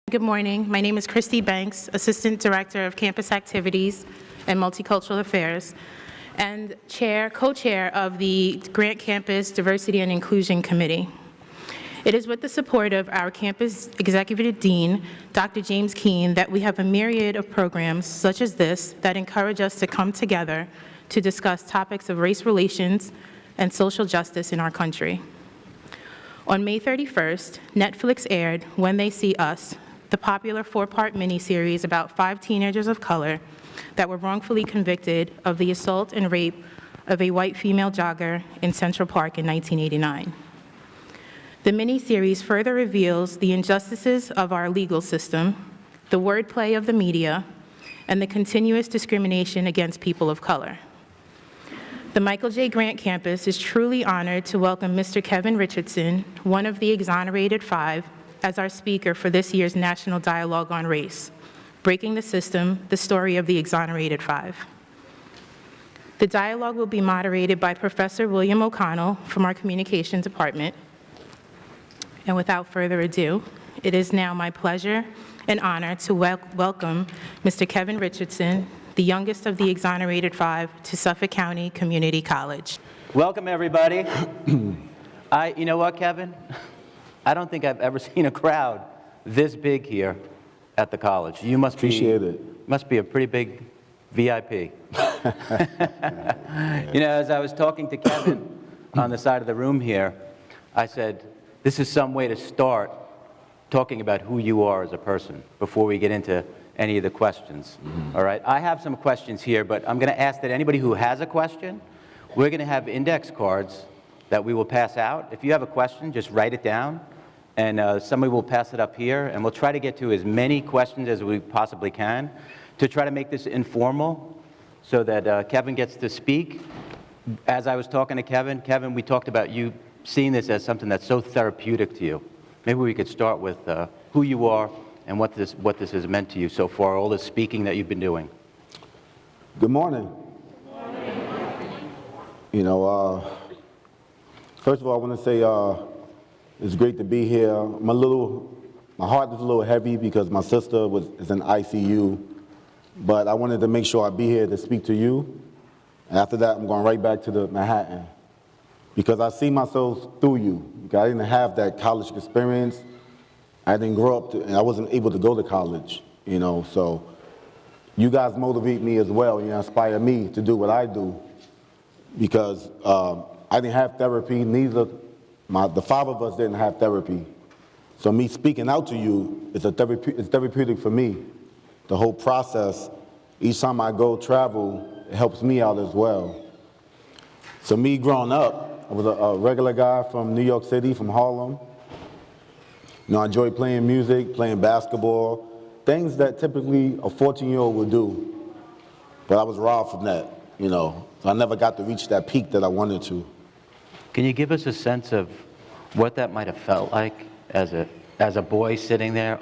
Good morning. My name is Christy Banks, Assistant Director of Campus Activities and Multicultural Affairs, and co-chair of the Grant Campus Diversity and Inclusion Committee. It is with the support of our campus executive dean, Dr. James Keene, that we have a myriad of programs such as this that encourage us to come together to discuss topics of race relations and social justice in our country. On May 31st, Netflix aired When They See Us, the popular four-part miniseries about 5 teenagers of color that were wrongfully convicted of the assault and rape of a white female jogger in Central Park in 1989. The miniseries further reveals the injustices of our legal system, the wordplay of the media, and the continuous discrimination against people of color. The Michael J. Grant campus is truly honored to welcome Mr. Kevin Richardson, one of the Exonerated Five, as our speaker for this year's National Dialogue on Race, Breaking the System, the Story of the Exonerated Five. The dialogue will be moderated by Professor William O'Connell from our Communications Department. And without further ado, it is now my pleasure and honor to welcome Mr. Kevin Richardson, the youngest of the Exonerated Five, to Suffolk County Community College. Welcome, everybody. You know what, Kevin? I don't think I've ever seen a crowd this big here at the college. You must Appreciate it. Must be a pretty big VIP. As I was talking to Kevin on the side of the room here, I said, this is some way to start talking about who you are as a person before we get into any of the questions. All right? I have some questions here, but I'm going to ask that anybody who has a question, we're going to have index cards that we will pass out. If you have a question, just write it down, and somebody will pass it up here, and we'll try to get to as many questions as we possibly can to try to make this informal so that Kevin gets to speak. As I was talking to Kevin, we talked about you seeing this as something that's so therapeutic to you. Maybe we could start with who you are and what this has meant to you so far, all the speaking that you've been doing. Good morning. Good morning. First of all, I want to say it's great to be here. My heart is a little heavy because my sister is in ICU, but I wanted to make sure I'd be here to speak to you. And after that, I'm going right back to the Manhattan because I see myself through you. I didn't have that college experience. I didn't grow up, and I wasn't able to go to college, so you guys motivate me as well. You inspire me to do what I do because I didn't have therapy, the 5 of us didn't have therapy. So me speaking out to you is it's therapeutic for me. The whole process, each time I go travel, it helps me out as well. So me growing up, I was a regular guy from New York City, from Harlem. I enjoyed playing music, playing basketball, things that typically a 14-year-old would do. But I was robbed from that, So I never got to reach that peak that I wanted to. Can you give us a sense of what that might have felt like as a boy sitting there,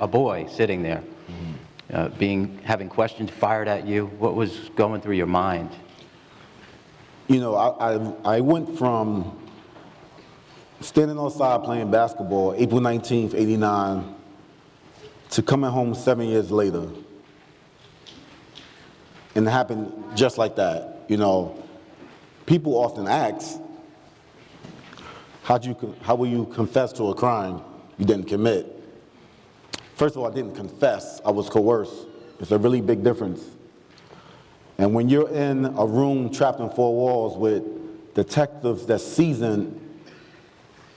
having questions fired at you? What was going through your mind? I went from standing outside playing basketball April 19th, 89, to coming home 7 years later. And it happened just like that. People often ask, how will you confess to a crime you didn't commit? First of all, I didn't confess, I was coerced. It's a really big difference. And when you're in a room trapped in 4 walls with detectives that's seasoned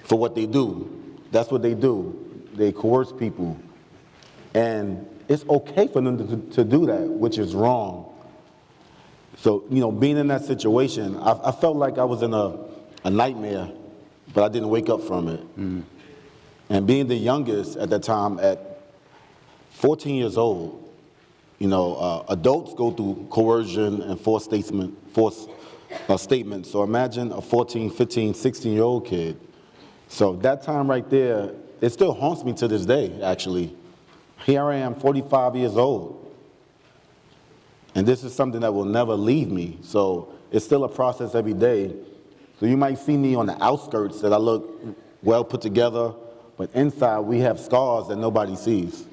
for what they do, that's what they do. They coerce people. And it's okay for them to do that, which is wrong. So, being in that situation, I felt like I was in a nightmare, but I didn't wake up from it. And being the youngest at that time, at 14 years old, adults go through coercion and forced statements. So imagine a 14, 15, 16-year-old kid. So that time right there, it still haunts me to this day, actually. Here I am, 45 years old. And this is something that will never leave me. So it's still a process every day. So you might see me on the outskirts that I look well put together, but inside we have scars that nobody sees.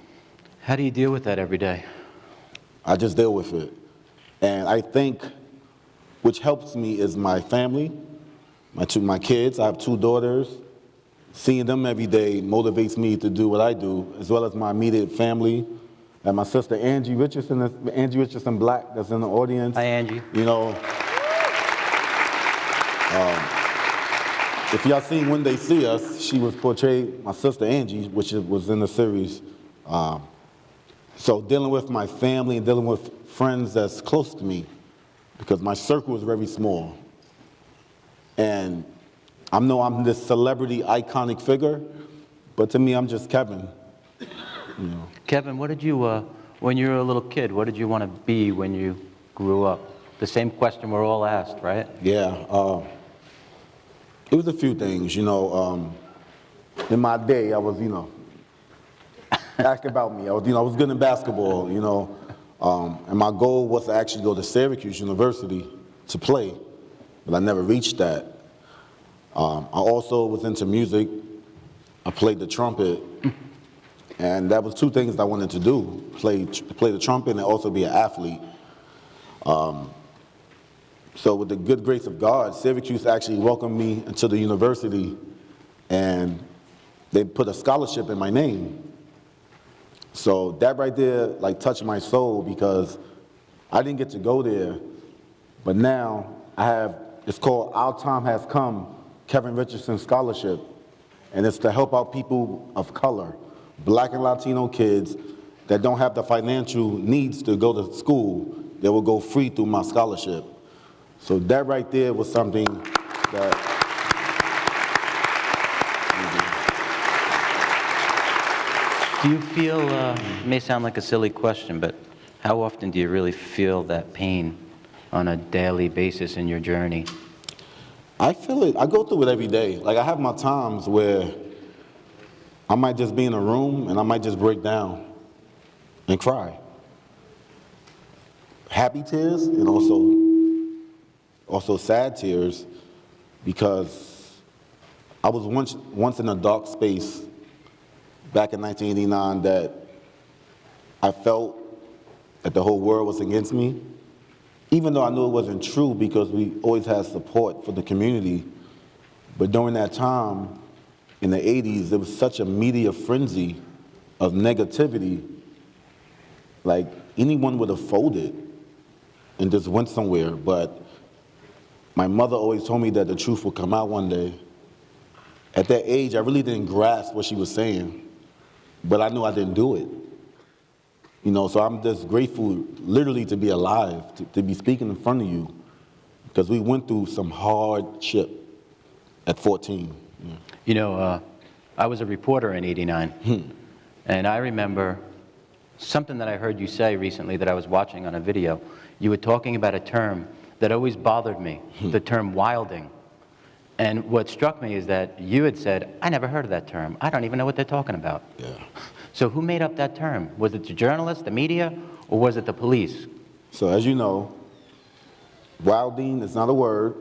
How do you deal with that every day? I just deal with it. And I think which helps me is my family, my kids. I have 2 daughters. Seeing them every day motivates me to do what I do, as well as my immediate family. And my sister Angie Richardson Black, that's in the audience. Hi, Angie. You know, if y'all seen When They See Us, she was portrayed, my sister Angie, which was in the series. So dealing with my family and dealing with friends that's close to me, because my circle is very small. And I know I'm this celebrity, iconic figure, but to me, I'm just Kevin. You know. Kevin, what did you, when you were a little kid, what did you want to be when you grew up? The same question we're all asked, right? Yeah, it was a few things, you know. In my day, I was, you know, ask about me. I was good in basketball, you know, and my goal was to actually go to Syracuse University to play, but I never reached that. I also was into music. I played the trumpet, and that was 2 things I wanted to do: play the trumpet and also be an athlete. So with the good grace of God, Syracuse actually welcomed me into the university, and they put a scholarship in my name. So that right there, like, touched my soul, because I didn't get to go there, but now I have, it's called Our Time Has Come, Kevin Richardson Scholarship, and it's to help out people of color, Black and Latino kids that don't have the financial needs to go to school. They will go free through my scholarship. So that right there was something that... Do you feel, it may sound like a silly question, but how often do you really feel that pain on a daily basis in your journey? I feel it. I go through it every day. Like, I have my times where I might just be in a room and I might just break down and cry. Happy tears and also sad tears, because I was once in a dark space back in 1989 that I felt that the whole world was against me, even though I knew it wasn't true, because we always had support for the community. But during that time, in the 80s, there was such a media frenzy of negativity. Like, anyone would have folded and just went somewhere. But my mother always told me that the truth would come out one day. At that age, I really didn't grasp what she was saying, but I knew I didn't do it. You know, so I'm just grateful literally to be alive, to be speaking in front of you, because we went through some hardship at 14. Yeah. You know, I was a reporter in '89, and I remember something that I heard you say recently that I was watching on a video. You were talking about a term that always bothered me, the term wilding. And what struck me is that you had said, I never heard of that term. I don't even know what they're talking about. Yeah. So who made up that term? Was it the journalists, the media, or was it the police? So as you know, wilding is not a word.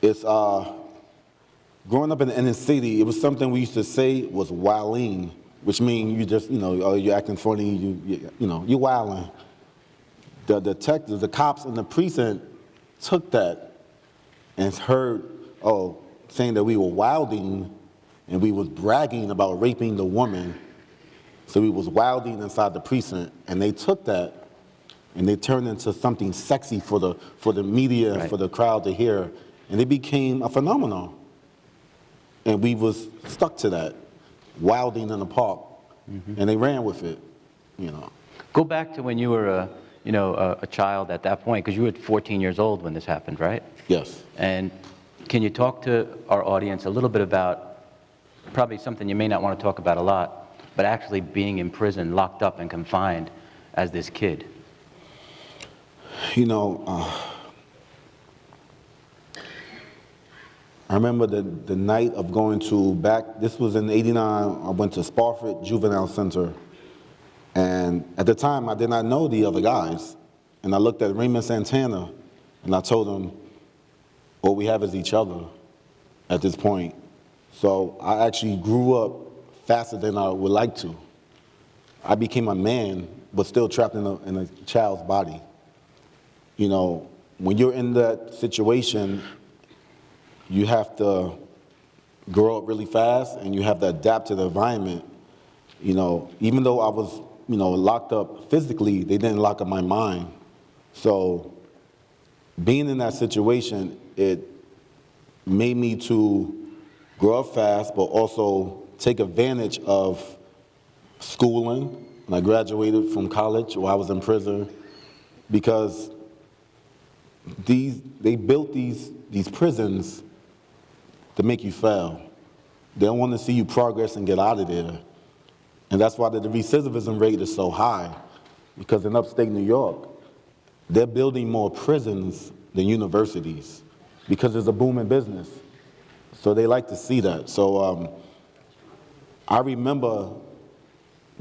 It's, growing up in the inner city, it was something we used to say was wilding, which means you just, you know, you're acting funny, you know, you're wilding. The detectives, the cops in the precinct took that and heard, saying that we were wilding and we was bragging about raping the woman. So we was wilding inside the precinct, and they took that and they turned into something sexy for the media, right, for the crowd to hear, and it became a phenomenon. And we was stuck to that, wilding in the park, and they ran with it, you know. Go back to when you were a child at that point, because you were 14 years old when this happened, right? Yes. And can you talk to our audience a little bit about probably something you may not want to talk about a lot, but actually being in prison, locked up and confined as this kid? You know, I remember the night of going to this was in '89, I went to Spofford Juvenile Center. And at the time, I did not know the other guys. And I looked at Raymond Santana, and I told him, all we have is each other at this point. So I actually grew up faster than I would like to. I became a man, but still trapped in a child's body. You know, when you're in that situation, you have to grow up really fast and you have to adapt to the environment. You know, even though I was, locked up physically, they didn't lock up my mind. So being in that situation, it made me to grow up fast, but also take advantage of schooling. When I graduated from college or I was in prison, because they built these prisons to make you fail. They don't want to see you progress and get out of there. And that's why the recidivism rate is so high, because in upstate New York, they're building more prisons than universities because there's a booming business. So they like to see that. So I remember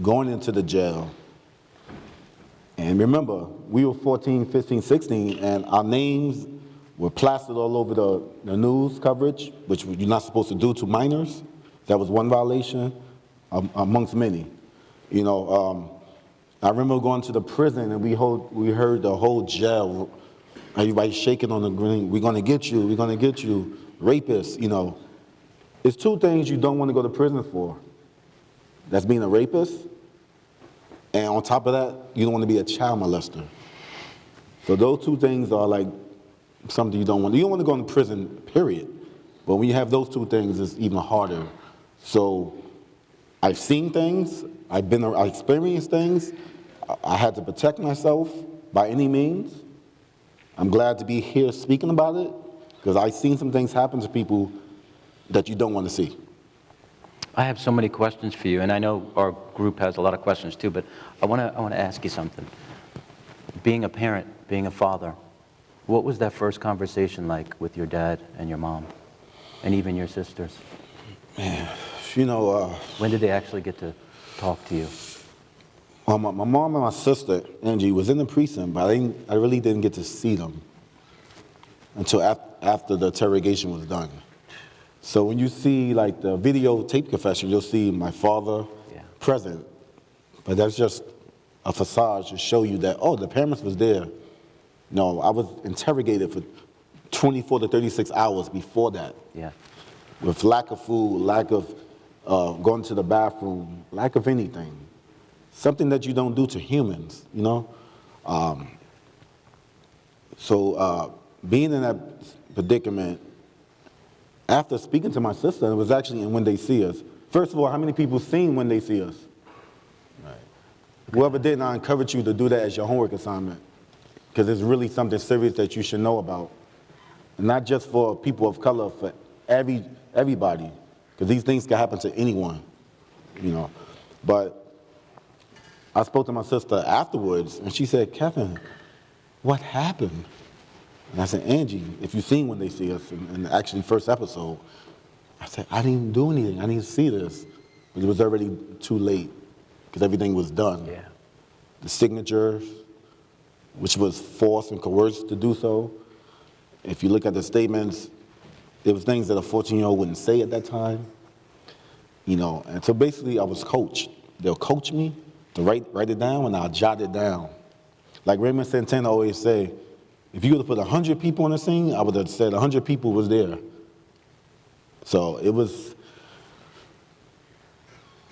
going into the jail. And remember, we were 14, 15, 16, and our names were plastered all over the news coverage, which you're not supposed to do to minors. That was one violation amongst many. I remember going to the prison and we heard the whole jail, everybody shaking on the green, we're gonna get you, rapists, It's two things you don't want to go to prison for. That's being a rapist, and on top of that, you don't want to be a child molester. So those two things are like something you don't want. You don't want to go into prison, period. But when you have those two things, it's even harder. So I've seen things, I experienced things. I had to protect myself by any means. I'm glad to be here speaking about it, because I've seen some things happen to people that you don't want to see. I have so many questions for you, and I know our group has a lot of questions too, but I want to ask you something. Being a parent, being a father, what was that first conversation like with your dad and your mom, and even your sisters? Man, when did they actually get to talk to you? My mom and my sister, Angie, was in the precinct, but I really didn't get to see them until after the interrogation was done. So when you see like the videotape confession, you'll see my father present, but that's just a facade to show you that, the parents was there. No, I was interrogated for 24 to 36 hours before that. Yeah. With lack of food, lack of going to the bathroom, lack of anything. Something that you don't do to humans, So being in that predicament, after speaking to my sister, it was actually in When They See Us. First of all, how many people seen When They See Us? Right. Whoever didn't, I encourage you to do that as your homework assignment, because it's really something serious that you should know about. And not just for people of color, for everybody, because these things can happen to anyone, But I spoke to my sister afterwards, and she said, "Kevin, what happened?" And I said, "Angie, if you've seen When They See Us, in the actually first episode," I said, "I didn't do anything. I didn't see this." But it was already too late, because everything was done. Yeah. The signatures, which was forced and coerced to do so. If you look at the statements, there was things that a 14-year-old wouldn't say at that time. And so basically I was coached. They'll coach me to write it down, and I'll jot it down. Like Raymond Santana always say, if you would have put 100 people on the scene, I would have said 100 people was there. So it was,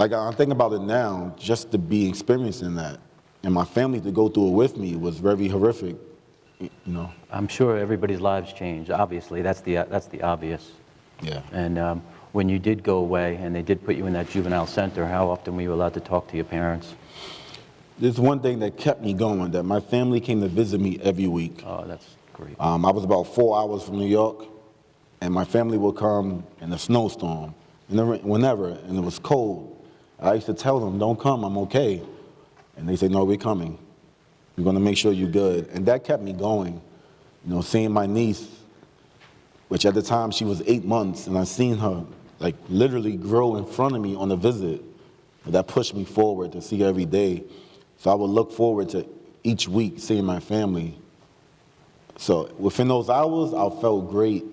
like I'm thinking about it now, just to be experiencing that, and my family to go through it with me was very horrific, I'm sure everybody's lives changed, obviously. That's the obvious. Yeah. And when you did go away and they did put you in that juvenile center, how often were you allowed to talk to your parents? There's one thing that kept me going, that my family came to visit me every week. Oh, that's great. I was about 4 hours from New York, and my family would come in a snowstorm, whenever, and it was cold. I used to tell them, "Don't come, I'm okay." And they say, "No, we're coming. We're gonna make sure you're good." And that kept me going. Seeing my niece, which at the time she was 8 months, and I seen her like literally grow in front of me on a visit. That pushed me forward to see her every day. So I would look forward to each week seeing my family. So within those hours, I felt great.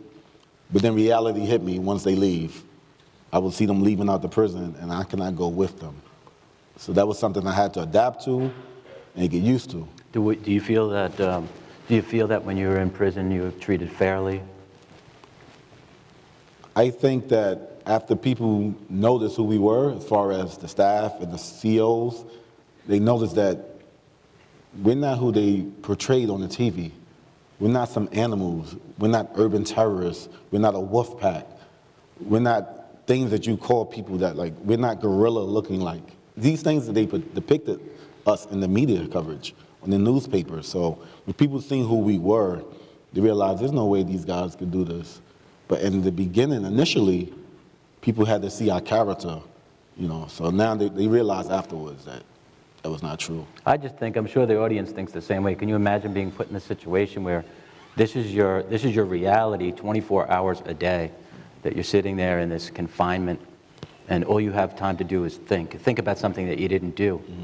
But then reality hit me once they leave. I would see them leaving out the prison, and I cannot go with them. So that was something I had to adapt to and get used to. Do you feel that when you were in prison you were treated fairly? I think that after people noticed who we were, as far as the staff and the COs, they noticed that we're not who they portrayed on the TV. We're not some animals. We're not urban terrorists. We're not a wolf pack. We're not things that you call people that, like, we're not gorilla looking like. These things that they depicted us in the media coverage, on the newspaper. So when people seen who we were, they realized there's no way these guys could do this. But in the beginning, initially, people had to see our character, you know. So now they realize afterwards that that was not true. I just think, I'm sure the audience thinks the same way. Can you imagine being put in a situation where this is your reality 24 hours a day, that you're sitting there in this confinement and all you have time to do is think about something that you didn't do? Mm-hmm.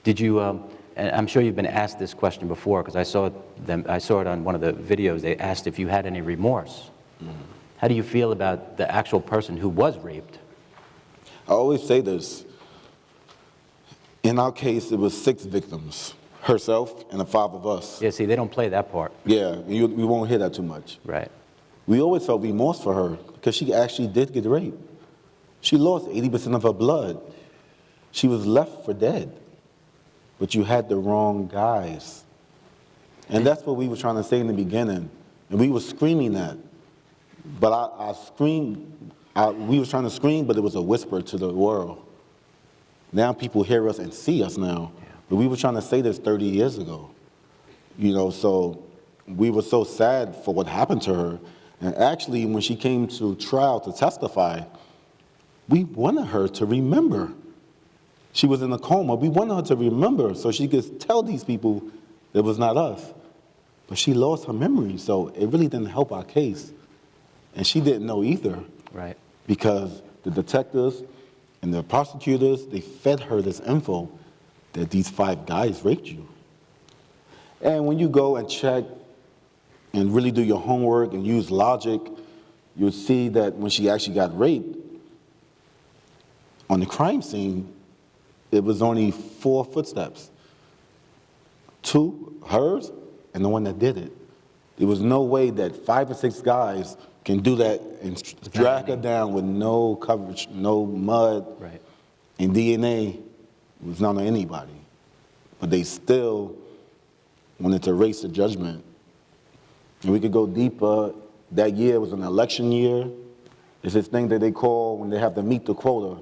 Did you, and I'm sure you've been asked this question before because I saw it on one of the videos. They asked if you had any remorse. Mm-hmm. How do you feel about the actual person who was raped? I always say this. In our case, it was 6 victims, herself and the 5 of us. Yeah, see, they don't play that part. Yeah, we won't hear that too much. Right. We always felt remorse for her because she actually did get raped. She lost 80% of her blood. She was left for dead. But you had the wrong guys. And that's what we were trying to say in the beginning. And we were screaming that. But I screamed, we were trying to scream, but it was a whisper to the world. Now people hear us and see us now. Yeah. But we were trying to say this 30 years ago. You know, so we were so sad for what happened to her. And actually, when she came to trial to testify, we wanted her to remember. She was in a coma. We wanted her to remember so she could tell these people it was not us. But she lost her memory, so it really didn't help our case. And she didn't know either. Right. Because the detectives and the prosecutors, they fed her this info that these 5 guys raped you. And when you go and check and really do your homework and use logic, you'll see that when she actually got raped, on the crime scene, it was only 4 footsteps. 2, hers, and the one that did it. There was no way that 5 or 6 guys can do that and drag her down with no coverage, no mud, right. And DNA was not on anybody. But they still wanted to erase the judgment. And we could go deeper. That year was an election year. It's this thing that they call when they have to meet the quota,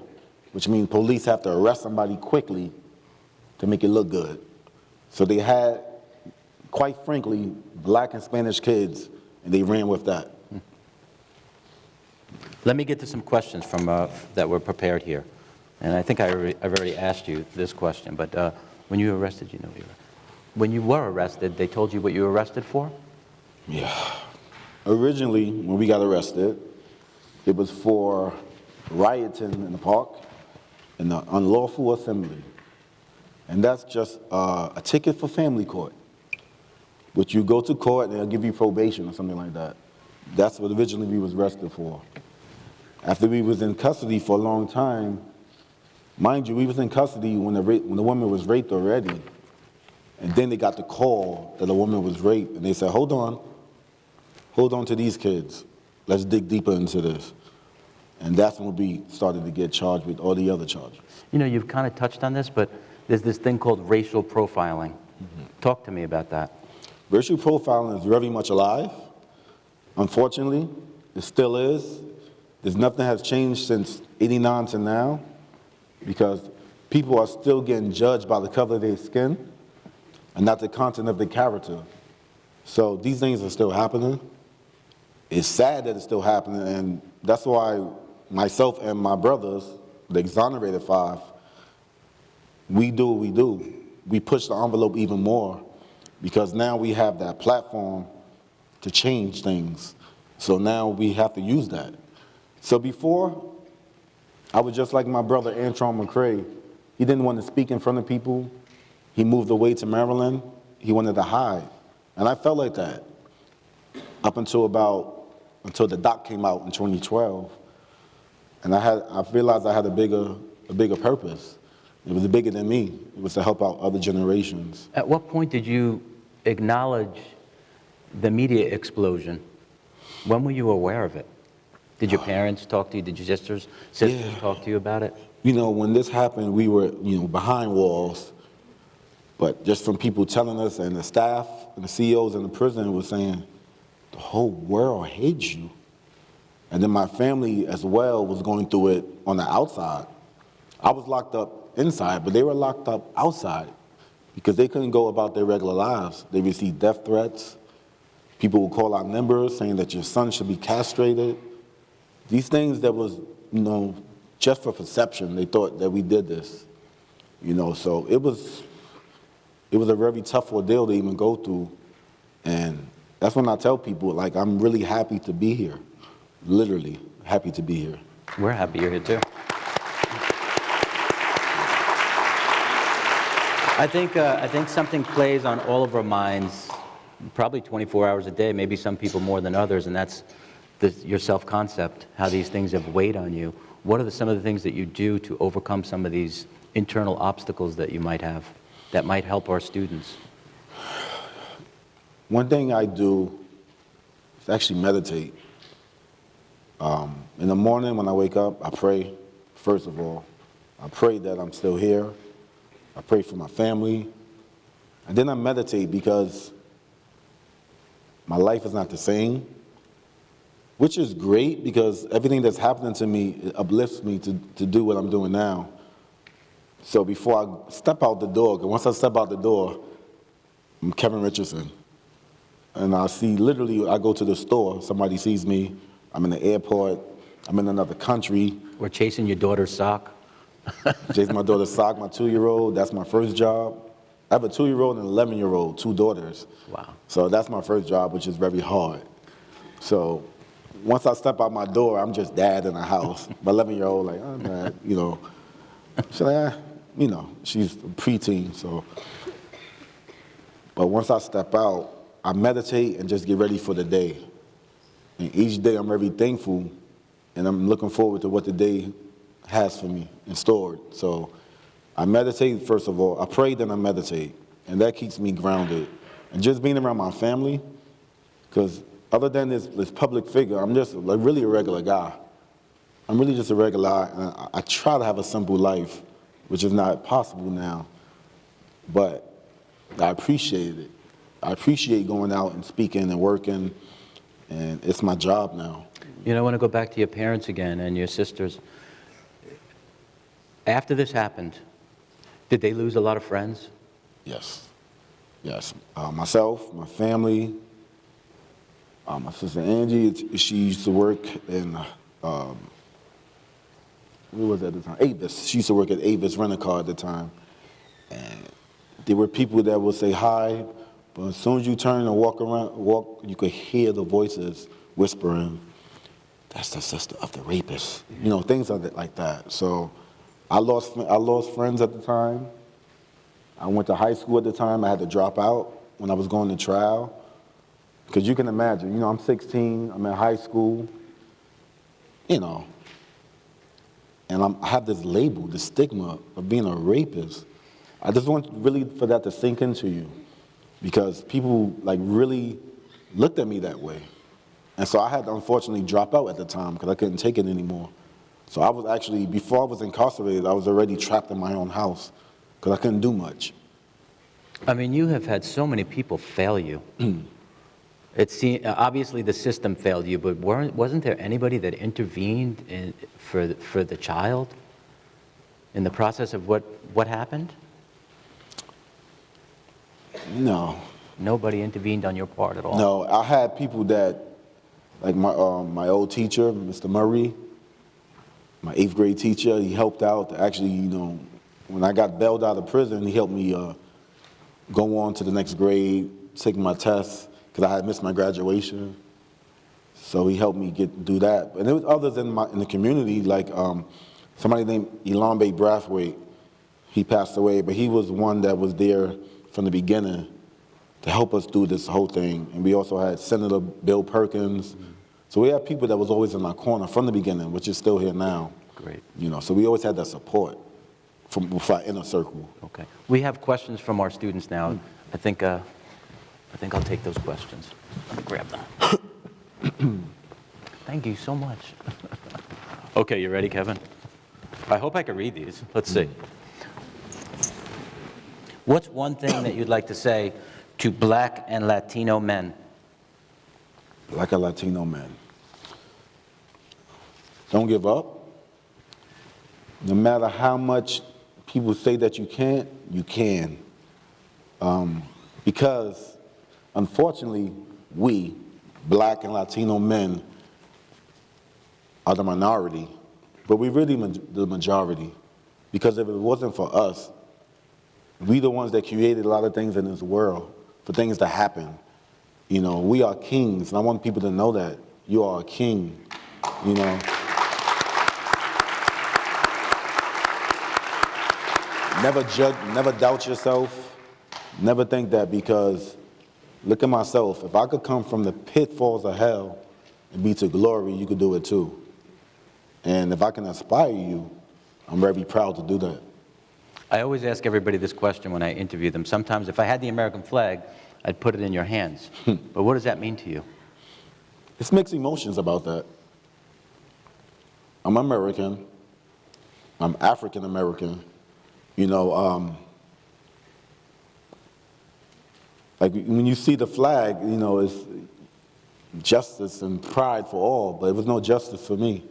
which means police have to arrest somebody quickly to make it look good. So they had, quite frankly, black and Spanish kids, and they ran with that. Let me get to some questions from that were prepared here. And I think I've already asked you this question, but when you were arrested, you know you were. When you were arrested, they told you what you were arrested for? Yeah. Originally, when we got arrested, it was for rioting in the park and the unlawful assembly. And that's just a ticket for family court, which you go to court and they'll give you probation or something like that. That's what originally we was arrested for. After we was in custody for a long time, mind you, we was in custody when the woman was raped already. And then they got the call that a woman was raped, and they said, hold on to these kids. Let's dig deeper into this. And that's when we started to get charged with all the other charges. You know, you've kind of touched on this, but there's this thing called racial profiling. Mm-hmm. Talk to me about that. Racial profiling is very much alive. Unfortunately, it still is. There's nothing has changed since '89 to now, because people are still getting judged by the color of their skin and not the content of their character. So these things are still happening. It's sad that it's still happening, and that's why myself and my brothers, the exonerated 5, we do what we do. We push the envelope even more because now we have that platform to change things. So now we have to use that. So before, I was just like my brother Antron McCray. He didn't want to speak in front of people. He moved away to Maryland. He wanted to hide. And I felt like that up until the doc came out in 2012. And I realized I had a bigger purpose. It was bigger than me. It was to help out other generations. At what point did you acknowledge the media explosion? When were you aware of it? Did your parents talk to you? Did your sisters talk to you about it? You know, when this happened, we were, behind walls, but just from people telling us, and the staff and the CEOs in the prison was saying, the whole world hates you. And then my family as well was going through it on the outside. I was locked up inside, but they were locked up outside because they couldn't go about their regular lives. They received death threats. People would call out numbers saying that your son should be castrated. These things that was, just for perception, they thought that we did this. So it was a very tough ordeal to even go through. And that's when I tell people, like, I'm really happy to be here. Literally happy to be here. We're happy you're here too. I think something plays on all of our minds, probably 24 hours a day, maybe some people more than others, and that's your self-concept, how these things have weighed on you. What are some of the things that you do to overcome some of these internal obstacles that you might have that might help our students? One thing I do is actually meditate. In the morning when I wake up, I pray, first of all. I pray that I'm still here. I pray for my family. And then I meditate because my life is not the same, which is great because everything that's happening to me it uplifts me to do what I'm doing now. So before I step out the door, because once I step out the door, I'm Kevin Richardson. And I go to the store, somebody sees me, I'm in the airport, I'm in another country. Or chasing your daughter's sock? Chasing my daughter's sock, my 2-year-old, that's my first job. I have a 2-year-old and an 11-year-old, 2 daughters. Wow. So that's my first job, which is very hard. So once I step out my door, I'm just dad in the house. My 11-year-old, like, oh, dad, She's like, she's a preteen, so. But once I step out, I meditate and just get ready for the day. And each day I'm very thankful, and I'm looking forward to what the day has for me in store. So I meditate, first of all. I pray, then I meditate. And that keeps me grounded. And just being around my family, because other than this public figure, I'm just really a regular guy. I'm really just a regular guy, and I try to have a simple life, which is not possible now. But I appreciate it. I appreciate going out and speaking and working, and it's my job now. I want to go back to your parents again and your sisters. After this happened, did they lose a lot of friends? Yes. Myself, my family, my sister Angie, she used to work in, where was it at the time? Avis. She used to work at Avis Rent-A-Car at the time. And there were people that would say hi, but as soon as you turn and walk, you could hear the voices whispering, that's the sister of the rapist. Things like that. So I lost friends at the time. I went to high school at the time. I had to drop out when I was going to trial. Because you can imagine, I'm 16, I'm in high school, and I have this label, this stigma of being a rapist. I just want really for that to sink into you, because people really looked at me that way. And so I had to unfortunately drop out at the time because I couldn't take it anymore. So I was actually, before I was incarcerated, I was already trapped in my own house because I couldn't do much. You have had so many people fail you. Obviously the system failed you, but wasn't there anybody that intervened for the child in the process of what happened? No. Nobody intervened on your part at all? No, I had people that, like my old teacher, Mr. Murray, my 8th grade teacher, he helped out. Actually, when I got bailed out of prison, he helped me go on to the next grade, take my tests, because I had missed my graduation. So he helped me do that. And there was others in the community, like somebody named Elambe Brathwaite. He passed away, but he was one that was there from the beginning to help us do this whole thing. And we also had Senator Bill Perkins. So we had people that was always in our corner from the beginning, which is still here now. Great. So we always had that support. with our inner circle. Okay. We have questions from our students now. I think I'll take those questions. Let me grab them. Thank you so much. Okay, you ready, Kevin? I hope I can read these. Let's see. What's one thing that you'd like to say to Black and Latino men? Black and Latino men. Don't give up. No matter how much people say that you can't, you can. Because, unfortunately, we, Black and Latino men, are the minority, but we're really the majority. Because if it wasn't for us, we the ones that created a lot of things in this world, for things to happen. You know, we are kings, and I want people to know that. You are a king, you know. Never judge, never doubt yourself. Never think that, because look at myself. If I could come from the pitfalls of hell and be to glory, you could do it too. And if I can inspire you, I'm very proud to do that. I always ask everybody this question when I interview them. Sometimes if I had the American flag, I'd put it in your hands. But what does that mean to you? It's mixed emotions about that. I'm American. I'm African American. You know, like when you see the flag, you know, it's justice and pride for all, but it was no justice for me.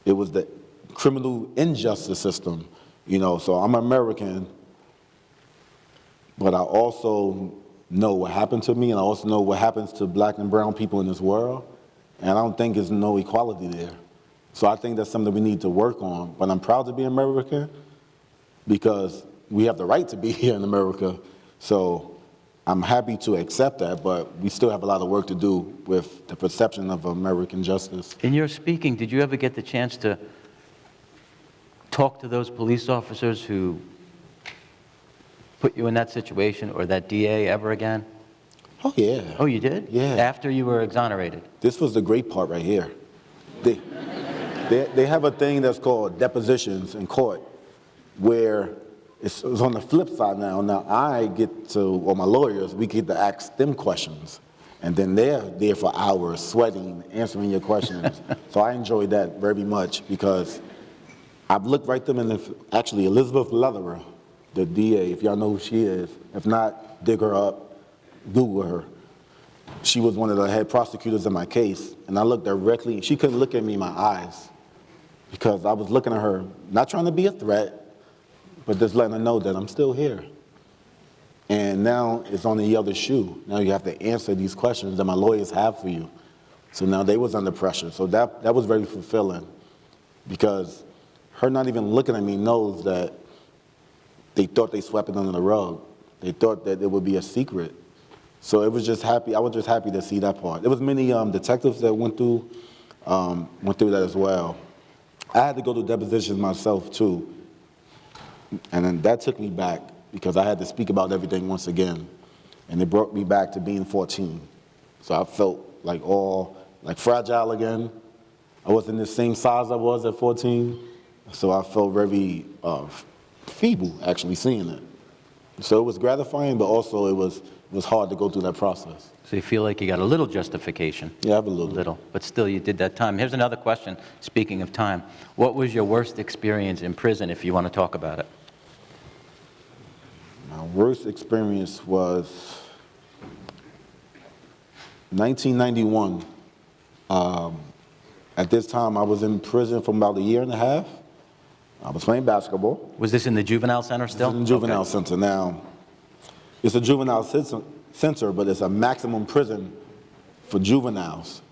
It was the criminal injustice system, you know. So I'm American, but I also know what happened to me, and I also know what happens to Black and brown people in this world, and I don't think there's no equality there. So I think that's something we need to work on. But I'm proud to be American because we have the right to be here in America. So I'm happy to accept that, but we still have a lot of work to do with the perception of American justice. In your speaking, did you ever get the chance to talk to those police officers who put you in that situation, or that DA ever again? Oh, yeah. Oh, you did? Yeah. After you were exonerated? This was the great part right here. They have a thing that's called depositions in court, where it's on the flip side now. Now I get to, or my lawyers, we get to ask them questions. And then they're there for hours, sweating, answering your questions. So I enjoyed that very much, because I've looked right them in the, actually Elizabeth Leatherer, the DA, if y'all know who she is. If not, dig her up, Google her. She was one of the head prosecutors in my case, and I looked directly, she couldn't look at me in my eyes, because I was looking at her, not trying to be a threat, but just letting her know that I'm still here. And now it's on the other shoe. Now you have to answer these questions that my lawyers have for you. So now they was under pressure. So that was very fulfilling, because her not even looking at me knows that they thought they swept it under the rug. They thought that it would be a secret. So it was just happy. I was just happy to see that part. There was many detectives that went through that as well. I had to go to depositions myself too, and then that took me back, because I had to speak about everything once again, and it brought me back to being 14. So I felt like fragile again. I wasn't the same size I was at 14, so I felt very feeble actually seeing it. So it was gratifying, but also it was hard to go through that process. So you feel like you got a little justification? Yeah, I have a little. Little, but still you did that time. Here's another question, speaking of time. What was your worst experience in prison, if you want to talk about it? My worst experience was 1991. At this time, I was in prison for about a year and a half. I was playing basketball. Was this in the juvenile center still? In the juvenile Okay. center. Now, it's a juvenile center, but it's a maximum prison for juveniles.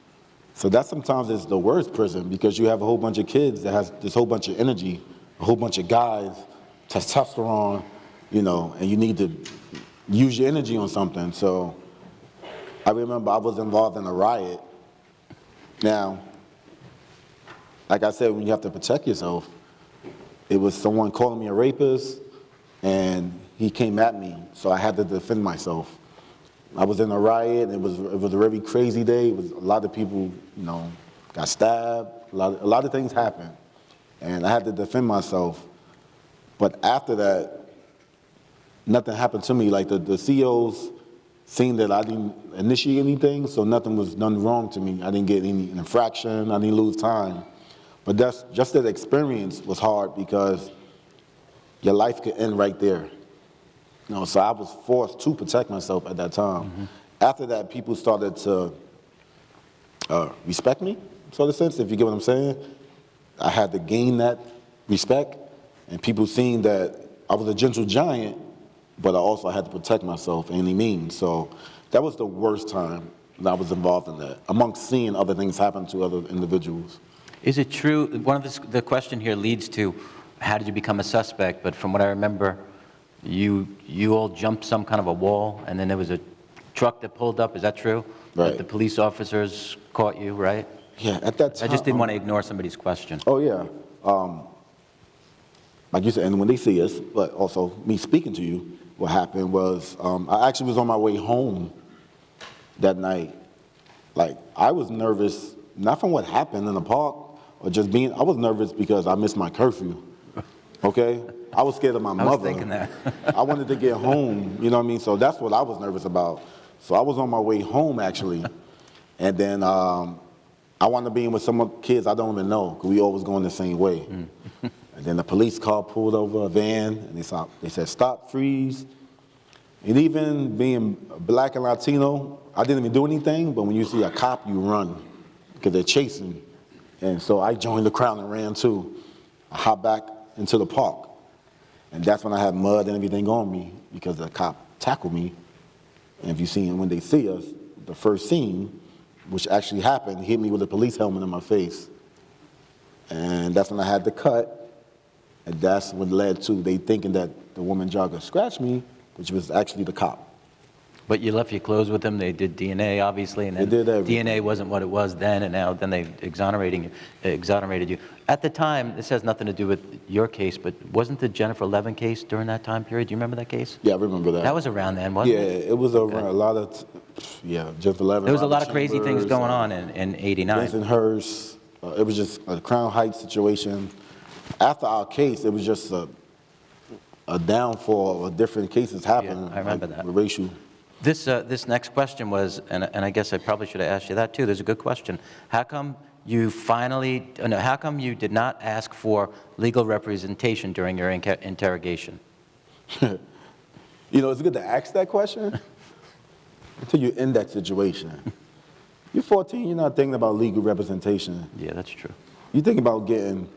So that sometimes is the worst prison, because you have a whole bunch of kids that has this whole bunch of energy, a whole bunch of guys, testosterone, you know, and you need to use your energy on something. So I remember I was involved in a riot. Now, like I said, when you have to protect yourself, it was someone calling me a rapist, and he came at me, so I had to defend myself. I was in a riot, and it was a very crazy day. It was a lot of people, you know, got stabbed. A lot of things happened, and I had to defend myself. But after that, nothing happened to me. Like the CEOs seen that I didn't initiate anything, so nothing was done wrong to me. I didn't get any infraction, I didn't lose time. But that's just that experience was hard because your life could end right there. You know, so I was forced to protect myself at that time. After that, people started to respect me, sort of sense, if you get what I'm saying. I had to gain that respect, and people seen that I was a gentle giant, but I also had to protect myself in any means. So that was the worst time that I was involved in that, amongst seeing other things happen to other individuals. Is it true, one of the question here leads to, how did you become a suspect? But from what I remember, you all jumped some kind of a wall, and then there was a truck that pulled up, is that true? Right. That the police officers caught you, right? Yeah, at that time. I just didn't want to ignore somebody's question. Oh, yeah. Like you said, and when they see us, but also me speaking to you, what happened was I actually was on my way home that night. Like, I was nervous, not from what happened in the park, or just being, I was nervous because I missed my curfew, okay? I was scared of my mother. I was thinking that. I wanted to get home, you know what I mean? So that's what I was nervous about. So I was on my way home, actually, and then I wound up being with some kids I don't even know, because we always going the same way. And then the police car pulled over a van, and they said, stop, freeze. And even being black and Latino, I didn't even do anything, but when you see a cop, you run, because they're chasing. And so I joined the crowd and ran too. I hopped back into the park. And that's when I had mud and everything on me, because the cop tackled me. And if you see, when they see us, the first scene, which actually happened, hit me with a police helmet in my face. And that's when I had the cut. And that's what led to they thinking that the woman jogger scratched me, which was actually the cop. But you left your clothes with them, they did DNA, obviously, and then They did everything. DNA wasn't what it was then, and now then they exonerated you. At the time, this has nothing to do with your case, but wasn't the Jennifer Levin case during that time period? Do you remember that case? Yeah, I remember that. That was around then, wasn't Yeah, it? it was around a lot of, Jennifer Levin. There was a lot of crazy things Chambers, going on in '89. Bensonhurst. It was just a Crown Heights situation. After our case, it was just a downfall of different cases happening. Yeah, I remember like, that. with racial. This next question was, and I guess I probably should have asked you that too, there's a good question. How come you did not ask for legal representation during your interrogation? You know, it's good to ask that question until you're in that situation. You're 14, you're not thinking about legal representation. Yeah, that's true. You think about getting,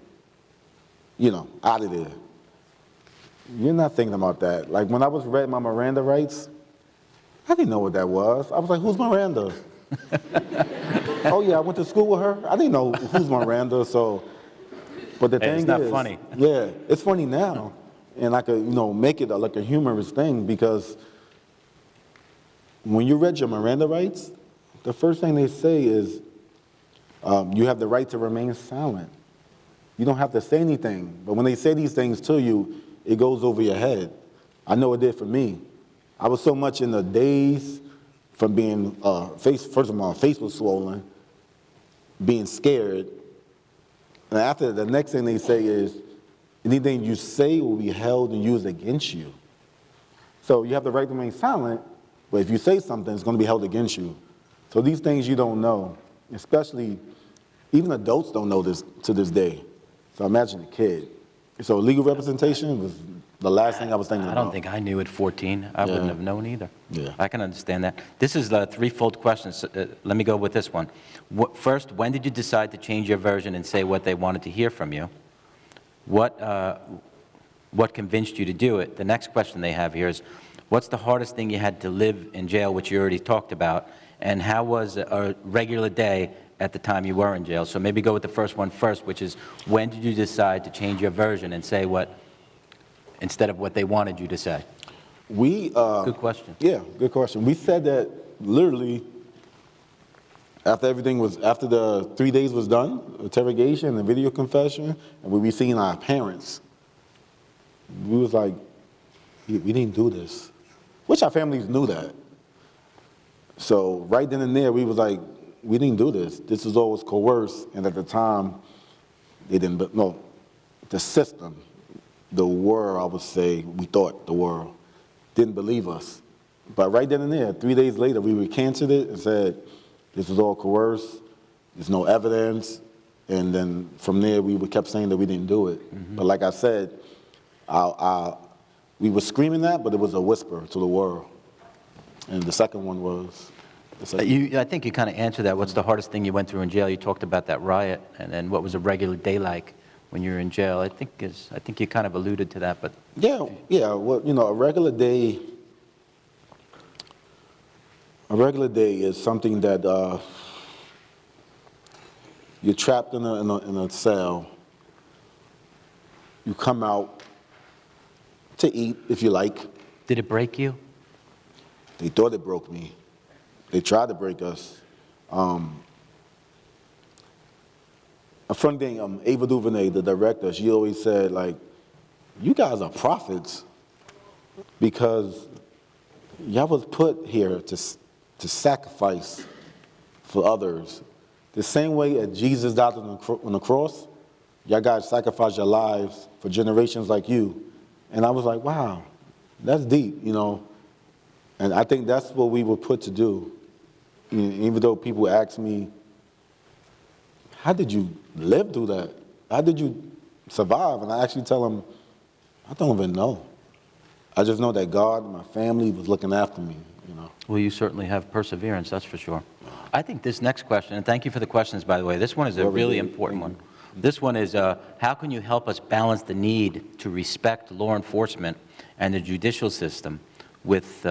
out of there. You're not thinking about that. Like when I was reading my Miranda rights, I didn't know what that was. I was like, who's Miranda? Oh yeah, I went to school with her. I didn't know who's Miranda, so. But the thing is. It's not funny. Yeah, it's funny now. And I could, make it like a humorous thing, because when you read your Miranda rights, the first thing they say is you have the right to remain silent. You don't have to say anything. But when they say these things to you, it goes over your head. I know it did for me. I was so much in the daze from being, first of all, my face was swollen, being scared. And after, the next thing they say is, anything you say will be held and used against you. So you have the right to remain silent, but if you say something, it's going to be held against you. So these things you don't know, especially, even adults don't know this to this day. So imagine a kid. So legal representation was the last thing I was thinking about. I don't think I knew at 14. I wouldn't have known either. Yeah. I can understand that. This is a threefold question. So, let me go with this one. First, when did you decide to change your version and say what they wanted to hear from you? What convinced you to do it? The next question they have here is, what's the hardest thing you had to live in jail, which you already talked about? And how was a regular day at the time you were in jail? So maybe go with the first one first, which is, when did you decide to change your version and say what, instead of what they wanted you to say? Good question. Yeah, good question. We said that literally after the 3 days was done, interrogation and video confession, and we were seeing our parents, we was like, we didn't do this. Which our families knew that. So right then and there, we was like, we didn't do this. This was always coerced, and at the time, they didn't know the system. the world, I would say, we thought the world, didn't believe us. But right then and there, 3 days later, we recanted it and said, this was all coerced, there's no evidence, and then from there, we kept saying that we didn't do it. But like I said, we were screaming that, but it was a whisper to the world. And the second one was... I think you kind of answered that. What's the hardest thing you went through in jail? You talked about that riot, and then what was a regular day like when you were in jail? I think you kind of alluded to that, but... Yeah. Well, a regular day is something that you're trapped in a cell. You come out to eat, if you like. Did it break you? They thought it broke me. They tried to break us. A funny thing, Ava DuVernay, the director, she always said, like, you guys are prophets because y'all was put here to sacrifice for others. The same way as Jesus died on the cross, y'all guys sacrificed your lives for generations like you. And I was like, wow, that's deep, And I think that's what we were put to do. Even though people ask me, how did you live through that? How did you survive? And I actually tell them, I don't even know. I just know that God and my family was looking after me, Well, you certainly have perseverance, that's for sure. I think this next question, and thank you for the questions, by the way, this one is a really important one. This one is, how can you help us balance the need to respect law enforcement and the judicial system with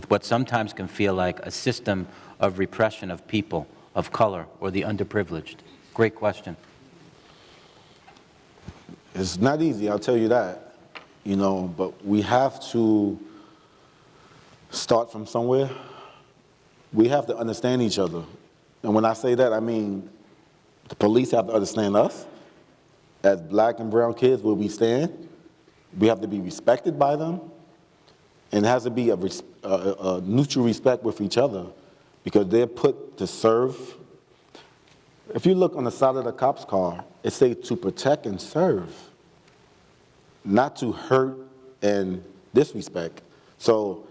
what sometimes can feel like a system of repression of people of color or the underprivileged? Great question. It's not easy, I'll tell you that, but we have to start from somewhere. We have to understand each other. And when I say that, I mean the police have to understand us as black and brown kids where we stand. We have to be respected by them. And it has to be a mutual respect with each other because they're put to serve. If you look on the side of the cop's car, it says to protect and serve, not to hurt and disrespect. So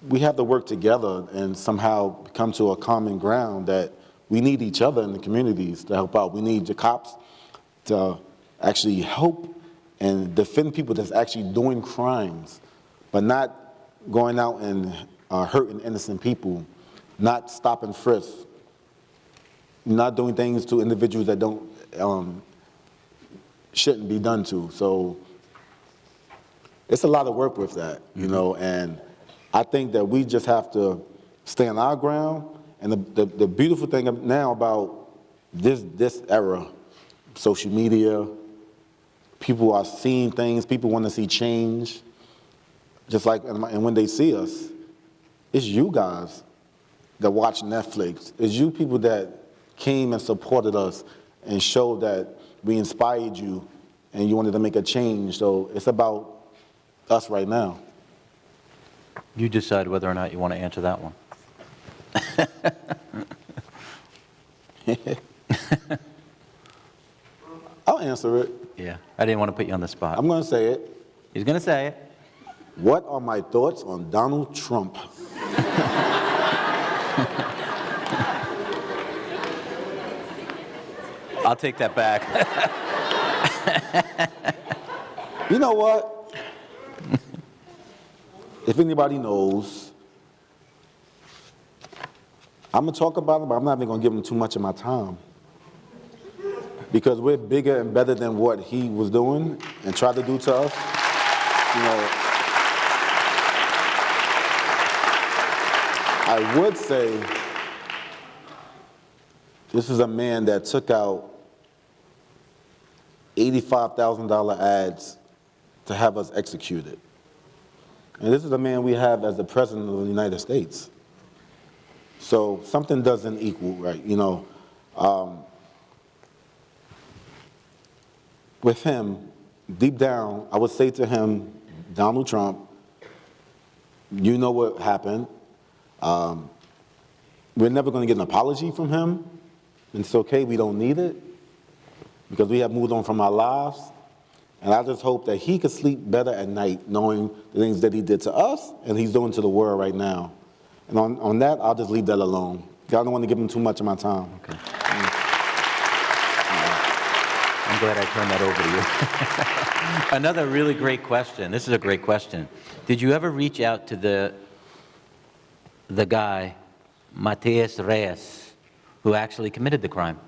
we have to work together and somehow come to a common ground that we need each other in the communities to help out. We need the cops to actually help and defend people that's actually doing crimes, but not going out and hurting innocent people, not stopping frisk, not doing things to individuals that shouldn't be done to. So it's a lot of work with that, and I think that we just have to stay on our ground. And the beautiful thing now about this era, social media, people are seeing things, people want to see change. Just like, and when they see us, it's you guys that watch Netflix. It's you people that came and supported us and showed that we inspired you and you wanted to make a change. So it's about us right now. You decide whether or not you want to answer that one. I'll answer it. Yeah, I didn't want to put you on the spot. I'm going to say it. He's going to say it. What are my thoughts on Donald Trump? I'll take that back. You know what? If anybody knows, I'm going to talk about it, but I'm not even going to give him too much of my time. Because we're bigger and better than what he was doing and tried to do to us. I would say this is a man that took out $85,000 ads to have us executed. And this is a man we have as the President of the United States. So something doesn't equal, right? With him, deep down, I would say to him, Donald Trump, you know what happened. We're never going to get an apology from him. And it's okay, we don't need it, because we have moved on from our lives. And I just hope that he could sleep better at night knowing the things that he did to us and he's doing to the world right now. And on that, I'll just leave that alone. 'Cause I don't want to give him too much of my time. Okay. I'm glad I turned that over to you. Another really great question. This is a great question. Did you ever reach out to the guy, Matias Reyes, who actually committed the crime?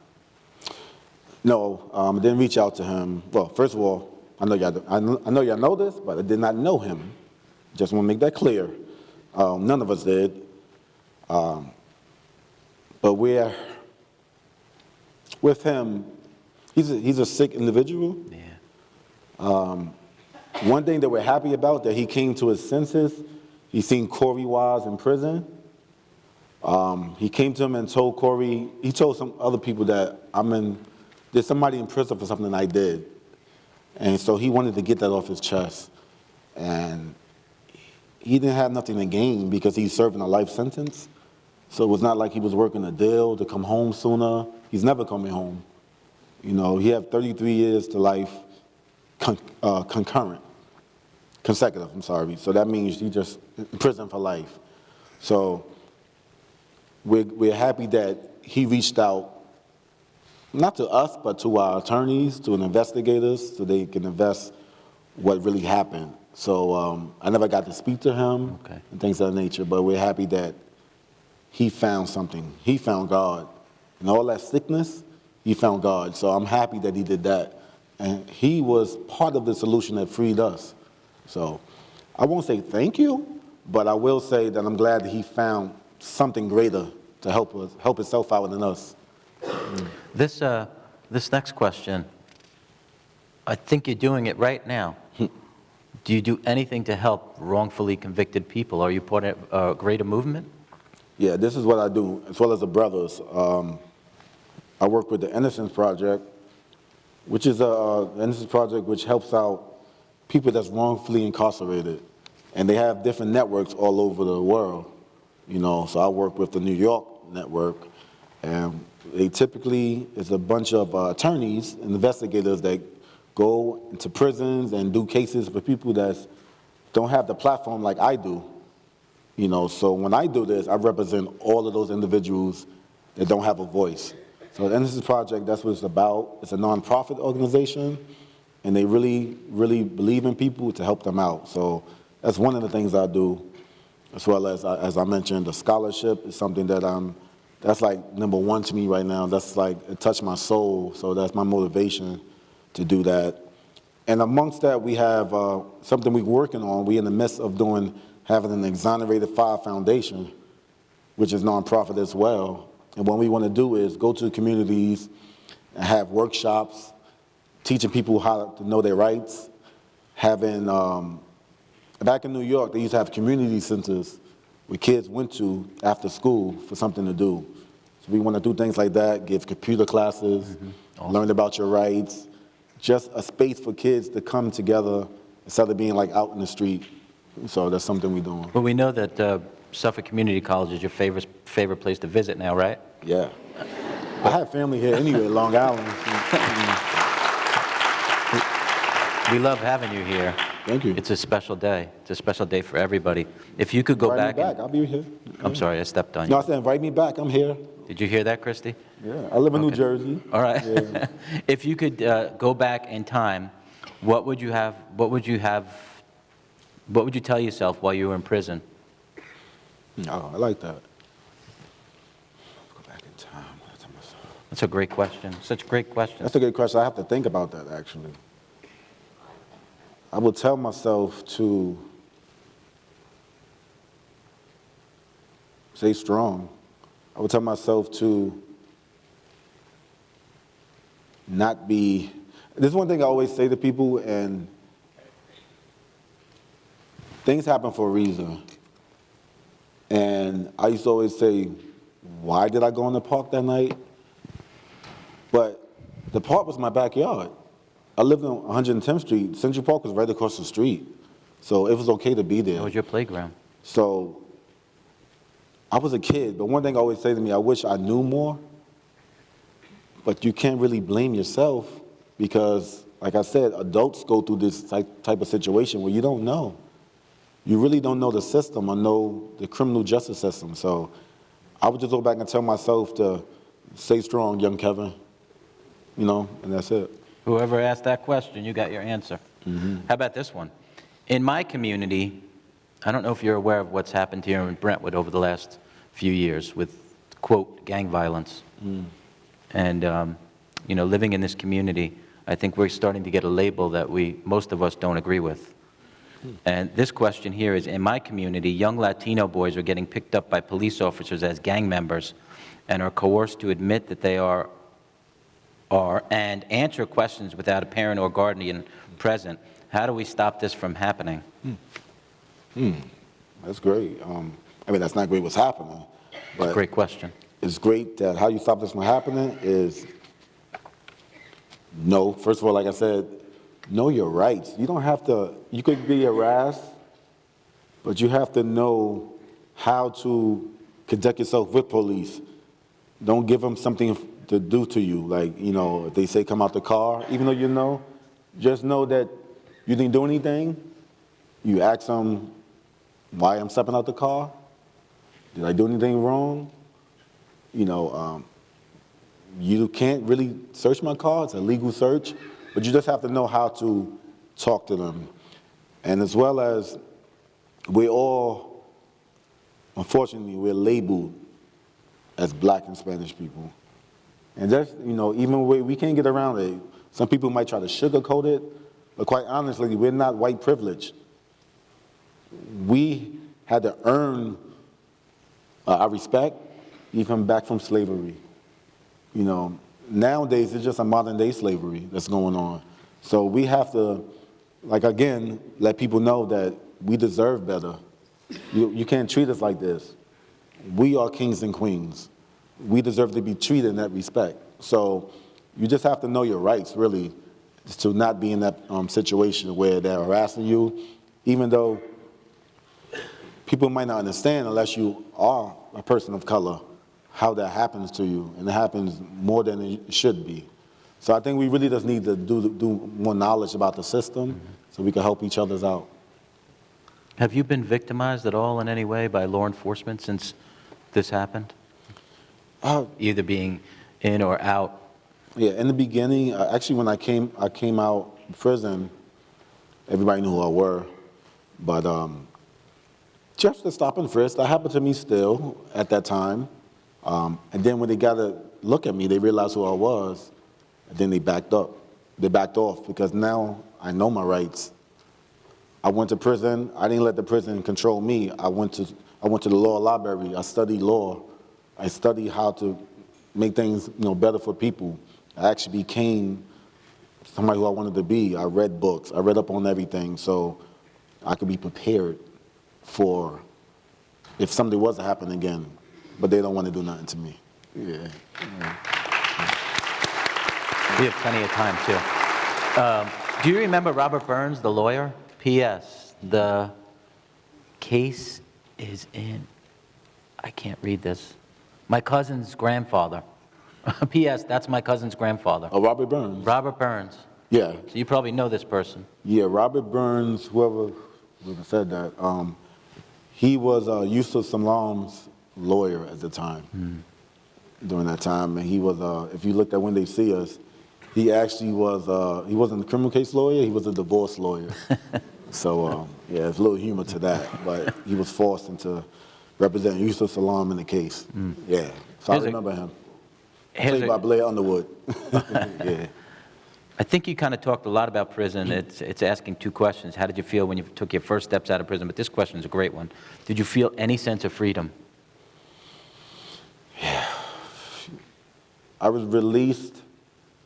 No, I didn't reach out to him. Well, first of all, I know y'all know this, but I did not know him. Just want to make that clear. None of us did. But we're with him. He's a sick individual. Yeah. One thing that we're happy about that he came to his senses. He seen Corey Wise in prison. He came to him and told Corey. He told some other people that there's somebody in prison for something I did, and so he wanted to get that off his chest. And he didn't have nothing to gain because he's serving a life sentence. So it was not like he was working a deal to come home sooner. He's never coming home. You know, he had 33 years to life consecutive, I'm sorry. So that means he just in prison for life. So we're happy that he reached out, not to us, but to our attorneys, to the investigators, so they can invest what really happened. So I never got to speak to him and things of that nature, but we're happy that he found something. He found God. In all that sickness, he found God. So I'm happy that he did that. And he was part of the solution that freed us. So I won't say thank you, but I will say that I'm glad that he found something greater to help himself out than us. This next question, I think you're doing it right now. Do you do anything to help wrongfully convicted people? Are you part of a greater movement? Yeah, this is what I do, as well as the brothers. I work with the Innocence Project, which is a Innocence Project which helps out people that's wrongfully incarcerated. And they have different networks all over the world, you know. So I work with the New York network, and they typically is a bunch of attorneys and investigators that go into prisons and do cases for people that don't have the platform like I do. You know, so when I do this, I represent all of those individuals that don't have a voice. So the Innocence Project, that's what it's about. It's a nonprofit organization, and they really, really believe in people to help them out. So that's one of the things I do, as well as I mentioned, the scholarship is something that that's like number one to me right now. That's like, it touched my soul, so that's my motivation to do that. And amongst that, we have something we're working on. We're in the midst of having an Exonerated Fire Foundation, which is nonprofit as well. And what we want to do is go to communities and have workshops, teaching people how to know their rights. Having, back in New York, they used to have community centers where kids went to after school for something to do. So we want to do things like that, give computer classes, learn about your rights, just a space for kids to come together instead of being like out in the street. So that's something we're doing. Well, we know that Suffolk Community College is your favorite place to visit now, right? Yeah. I have family here anyway, Long Island. We love having you here. Thank you. It's a special day. It's a special day for everybody. If you could go Invite back. me back. I'll be here. I'm sorry, I stepped on No, you. I said invite me back. I'm here. Did you hear that, Christy? Yeah, I live in New Okay. Jersey. All right. Yeah. If you could go back in time, what would you tell yourself while you were in prison? Oh, I like that. Go back in time. What did I tell myself? That's a great question. Such a great question. That's a good question. I have to think about that, actually. I would tell myself to stay strong. I would tell myself to not be. There's one thing I always say to people, and things happen for a reason. And I used to always say, why did I go in the park that night? But the park was my backyard. I lived on 110th Street. Central Park was right across the street. So it was okay to be there. That was your playground. So I was a kid, but one thing I always say to me, I wish I knew more. But you can't really blame yourself because like I said, adults go through this type of situation where you don't know. You really don't know the system or know the criminal justice system. So I would just go back and tell myself to stay strong, young Kevin, you know, and that's it. Whoever asked that question, you got your answer. How about this one? In my community, I don't know if you're aware of what's happened here in Brentwood over the last few years with, quote, gang violence. And, you know, living in this community, I think we're starting to get a label that most of us don't agree with. And this question here is, in my community, young Latino boys are getting picked up by police officers as gang members and are coerced to admit that they are and answer questions without a parent or guardian present. How do we stop this from happening? That's great. I mean, that's not great what's happening, but Great question. it's great that how you stop this from happening is first of all, like I said, know your rights. You don't have to, you could be harassed, but you have to know how to conduct yourself with police. Don't give them something to do to you. Like, you know, if they say come out the car, even though you know, just know that you didn't do anything. You ask them why I'm stepping out the car. Did I do anything wrong? You know, you can't really search my car. It's a legal search. But you just have to know how to talk to them. And as well as we're all, unfortunately, we're labeled as black and Spanish people. And that's, you know, even we can't get around it. Some people might try to sugarcoat it, but quite honestly, we're not white privileged. We had to earn our respect even back from slavery. You know, nowadays it's just a modern day slavery that's going on. So we have to, like again, let people know that we deserve better. You can't treat us like this. We are kings and queens. We deserve to be treated in that respect. So you just have to know your rights, really, to not be in that situation where they're harassing you, even though people might not understand unless you are a person of color, how that happens to you, and it happens more than it should be. So I think we really just need to do more knowledge about the system so we can help each other out. Have you been victimized at all in any way by law enforcement since this happened? Either being in or out? Yeah, in the beginning, actually when I came out of prison, everybody knew who I were, but just the stop and frisk, that happened to me still at that time. And then when they got to look at me, they realized who I was, and then they backed up. They backed off because now I know my rights. I went to prison. I didn't let the prison control me. I went to the law library. I studied law. I studied how to make things, you know, better for people. I actually became somebody who I wanted to be. I read books. I read up on everything so I could be prepared for if something was to happen again. But they don't want to do nothing to me. Yeah. We have plenty of time, too. Do you remember Robert Burns, the lawyer? P.S. The case is in, I can't read this, my cousin's grandfather. P.S. That's my cousin's grandfather. Oh, Robert Burns? Robert Burns. Yeah. So you probably know this person. Yeah, Robert Burns, whoever said that, he was Yusuf Salam's lawyer at the time, during that time. And he was, if you looked at When They See Us, he actually was, he wasn't a criminal case lawyer, he was a divorce lawyer. So, yeah, there's a little humor to that, but he was forced into representing Yusuf Salam in the case. Yeah, so I remember him. Played by Blair Underwood. Yeah. I think you kind of talked a lot about prison. It's asking two questions. How did you feel when you took your first steps out of prison? But this question is a great one. Did you feel any sense of freedom? Yeah. I was released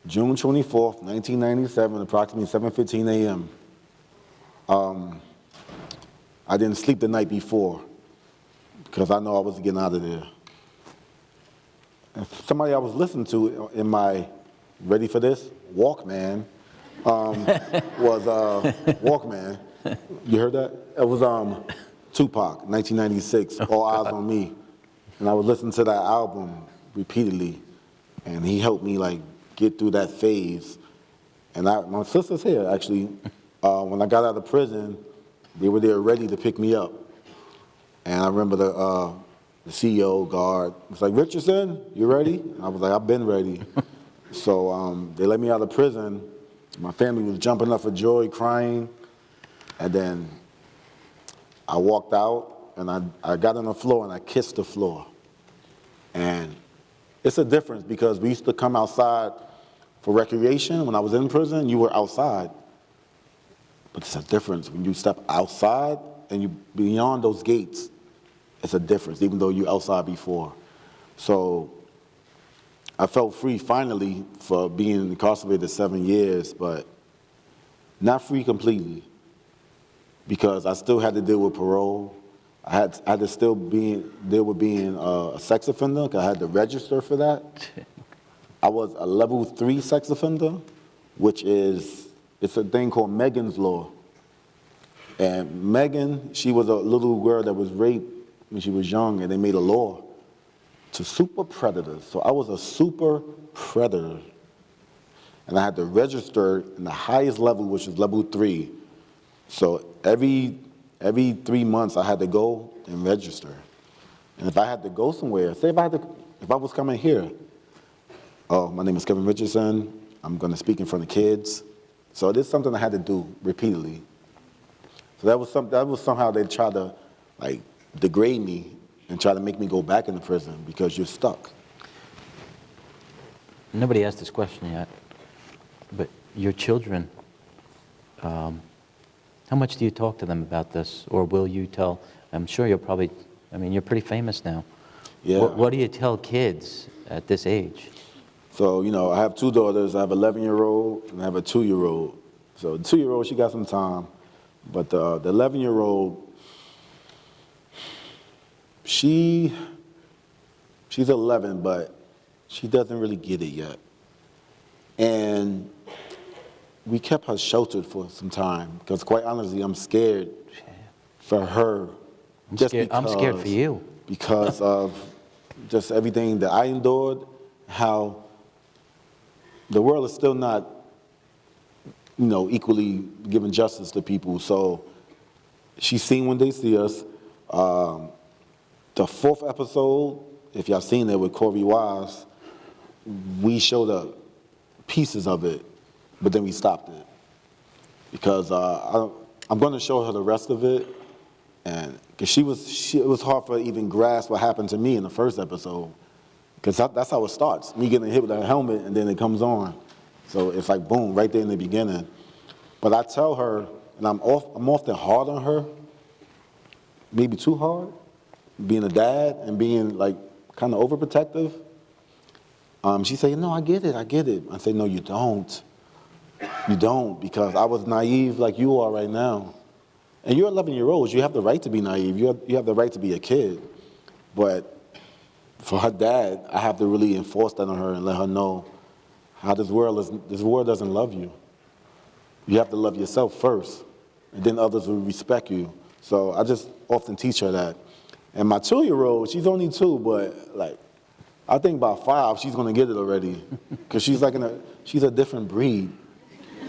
June 24th, 1997, approximately 7:15 a.m. I didn't sleep the night before because I know I was getting out of there. And somebody I was listening to in my, ready for this, Walkman, was Walkman. You heard that? It was Tupac, 1996, All Eyes on Me. And I was listening to that album repeatedly, and he helped me like get through that phase. And my sister's here, actually. When I got out of prison, they were there ready to pick me up. And I remember the CEO guard was like, Richardson, you ready? And I was like, I've been ready. So they let me out of prison. My family was jumping up for joy, crying. And then I walked out, and I got on the floor, and I kissed the floor. And it's a difference because we used to come outside for recreation. When I was in prison, you were outside. But it's a difference when you step outside and you beyond those gates. It's a difference, even though you're outside before. So I felt free finally for being incarcerated 7 years, but not free completely because I still had to deal with parole. I had to still deal with being a sex offender because I had to register for that. I was a level 3 sex offender, which is, it's a thing called Megan's Law. And Megan, she was a little girl that was raped when she was young, and they made a law to super predators. So I was a super predator. And I had to register in the highest level, which is level 3. So every 3 months I had to go and register. And if I had to go somewhere, say if I was coming here, oh, my name is Kevin Richardson, I'm gonna speak in front of kids. So this is something I had to do repeatedly. So that was somehow they tried to like degrade me and try to make me go back into prison because you're stuck. Nobody asked this question yet, but your children, how much do you talk to them about this, or will you tell? I'm sure you'll probably, I mean, you're pretty famous now. Yeah. What do you tell kids at this age? So, you know, I have 2 daughters. I have an 11-year-old and I have a 2-year-old. So the 2-year-old, she got some time. But the 11-year-old, she's 11, but she doesn't really get it yet. And we kept her sheltered for some time because, quite honestly, I'm scared for her. I'm scared for you. Because of just everything that I endured, how the world is still not, you know, equally giving justice to people. So she's seen When They See Us. The 4th episode, if y'all seen it with Corey Wise, we showed up pieces of it, but then we stopped it. Because I'm going to show her the rest of it. And because it was hard for her to even grasp what happened to me in the 1st episode. Because that's how it starts. Me getting hit with a helmet and then it comes on. So it's like boom, right there in the beginning. But I tell her, and I'm often hard on her, maybe too hard, being a dad and being like kind of overprotective. She said, no, I get it. I say, no, you don't. You don't, because I was naive like you are right now. And you're 11-year-olds, you have the right to be naive. You have the right to be a kid. But for her dad, I have to really enforce that on her and let her know how this world doesn't love you. You have to love yourself first, and then others will respect you. So I just often teach her that. And my 2-year-old, she's only 2, but like, I think by 5, she's gonna get it already. Because she's like she's a different breed.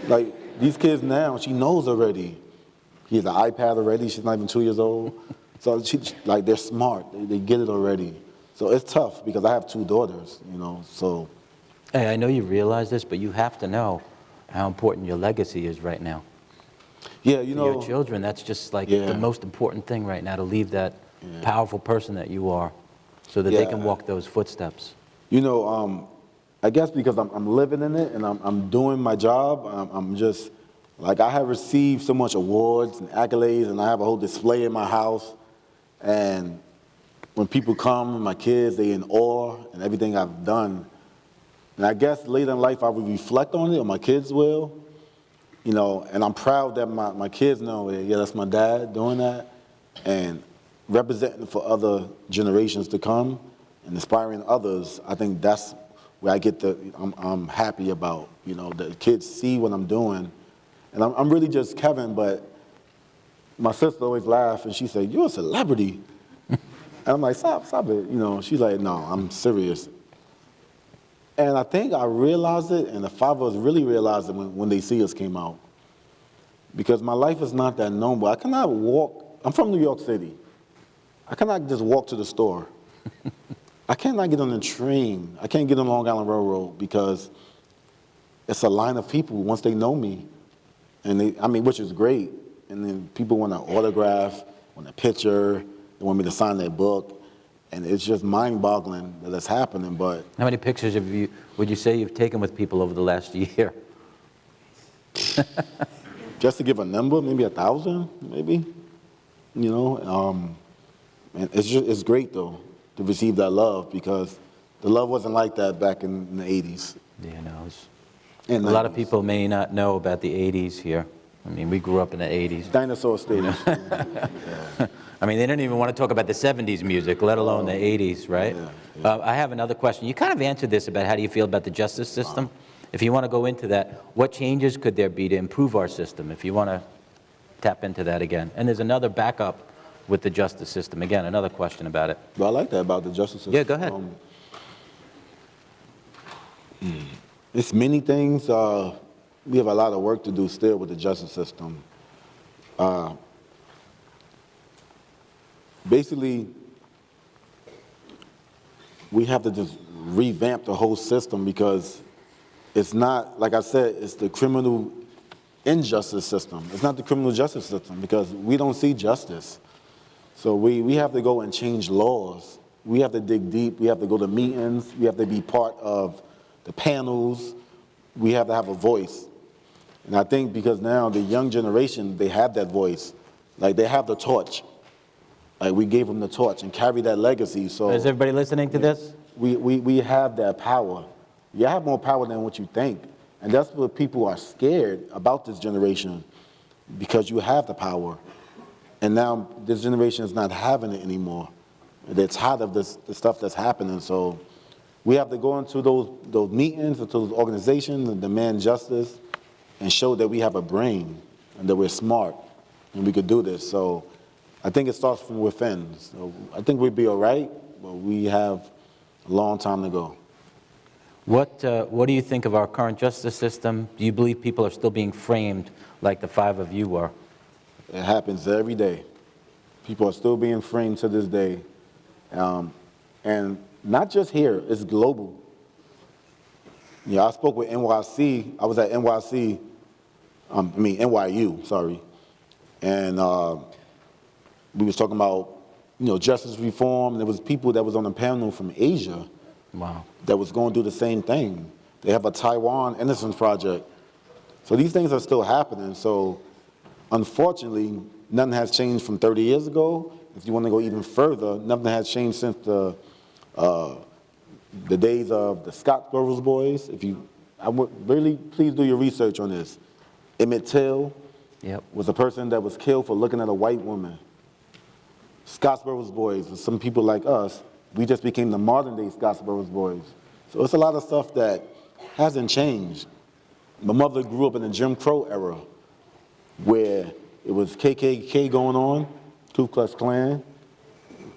Like, these kids now, she knows already. He has an iPad already, she's not even 2 years old. So like, they're smart, they get it already. So it's tough because I have 2 daughters, you know, so. Hey, I know you realize this, but you have to know how important your legacy is right now. Yeah, you know. For your children, that's just like Yeah. the most important thing right now, to leave that powerful person that you are so that they can walk those footsteps. You know, I guess because I'm living in it and I'm doing my job, I'm just, like, I have received so much awards and accolades, and I have a whole display in my house. And when people come, my kids, they in awe and everything I've done. And I guess later in life I will reflect on it, or my kids will, you know, and I'm proud that my kids know, yeah, that's my dad doing that, and representing for other generations to come and inspiring others. I think that's where I get I'm happy about, you know, the kids see what I'm doing. And I'm really just Kevin, but my sister always laughs and she said, you're a celebrity. And I'm like, stop it, you know. She's like, no, I'm serious. And I think I realized it, and the five of us really realized it when They See Us came out. Because my life is not that normal. I cannot walk, I'm from New York City. I cannot just walk to the store. I cannot get on the train. I can't get on Long Island Railroad because it's a line of people once they know me. And which is great. And then people want an autograph, want a picture, they want me to sign their book. And it's just mind-boggling that it's happening, but How many pictures would you say you've taken with people over the last year? just to give a number, maybe 1,000, maybe, and it's great though to receive that love because the love wasn't like that back in the 80s. Yeah, no. A and lot of 90s. people may not know about the 80s here. I mean, we grew up in the 80s. Dinosaur stage. I mean, they don't even want to talk about the 70s music, let alone the 80s, right? Yeah. I have another question. You kind of answered this about how do you feel about the justice system. If you want to go into that, what changes could there be to improve our system, if you want to tap into that again? And there's another backup with the justice system. Again, another question about it. But I like that about the justice system. Yeah, go ahead. It's many things. We have a lot of work to do still with the justice system. Basically, we have to just revamp the whole system because it's not, like I said, it's the criminal injustice system. It's not the criminal justice system because we don't see justice. So we have to go and change laws. We have to dig deep. We have to go to meetings. We have to be part of the panels. We have to have a voice. And I think because now the young generation, they have that voice. Like they have the torch. Like we gave them the torch and carry that legacy. So Is everybody listening to this? we have that power. You have more power than what you think. And that's what people are scared about this generation because you have the power. And now this generation is not having it anymore. They're tired of the stuff that's happening. So we have to go into those meetings, into those organizations and demand justice and show that we have a brain and that we're smart and we could do this. So I think it starts from within. So I think we'd be all right, but we have a long time to go. What do you think of our current justice system? Do you believe people are still being framed like the five of you were? It happens every day. People are still being framed to this day. And not just here, it's global. Yeah, I spoke with NYC. I was at NYC, NYU, sorry. And we was talking about, justice reform. And there was people that was on the panel from Asia. Wow. That was going to do the same thing. They have a Taiwan Innocence Project. So these things are still happening. So unfortunately, nothing has changed from 30 years ago. If you want to go even further, nothing has changed since the days of the Scottsboro boys. I would really please do your research on this. Emmett Till was a person that was killed for looking at a white woman. Scottsboro boys, and some people like us, we just became the modern day Scottsboro boys. So it's a lot of stuff that hasn't changed. My mother grew up in the Jim Crow era where it was KKK going on, Ku Klux Klan.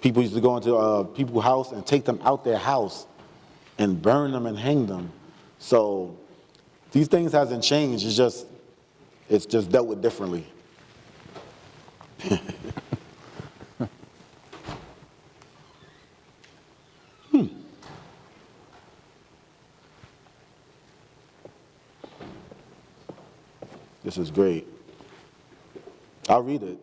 People used to go into people's house and take them out their house and burn them and hang them. So these things hasn't changed. It's just dealt with differently. This is great. I'll read it.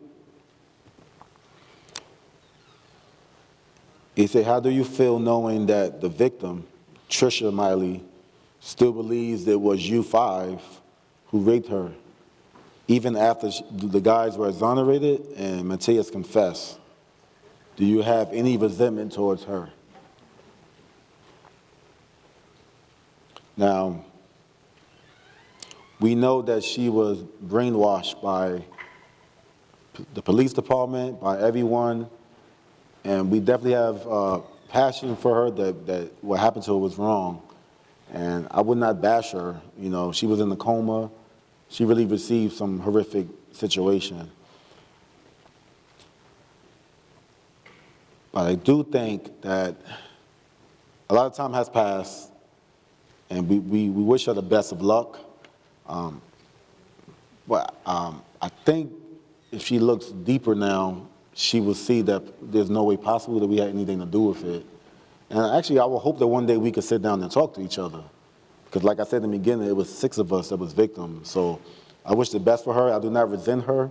He said, how do you feel knowing that the victim, Trisha Miley, still believes it was you five who raped her, even after the guys were exonerated and Matthias confessed? Do you have any resentment towards her? Now, we know that she was brainwashed by the police department, by everyone, and we definitely have passion for her that what happened to her was wrong. And I would not bash her. She was in a coma. She really received some horrific situation. But I do think that a lot of time has passed, and we wish her the best of luck. But I think if she looks deeper now, she will see that there's no way possible that we had anything to do with it. And actually, I will hope that one day we could sit down and talk to each other. Because like I said in the beginning, it was 6 of us that was victims. So I wish the best for her. I do not resent her.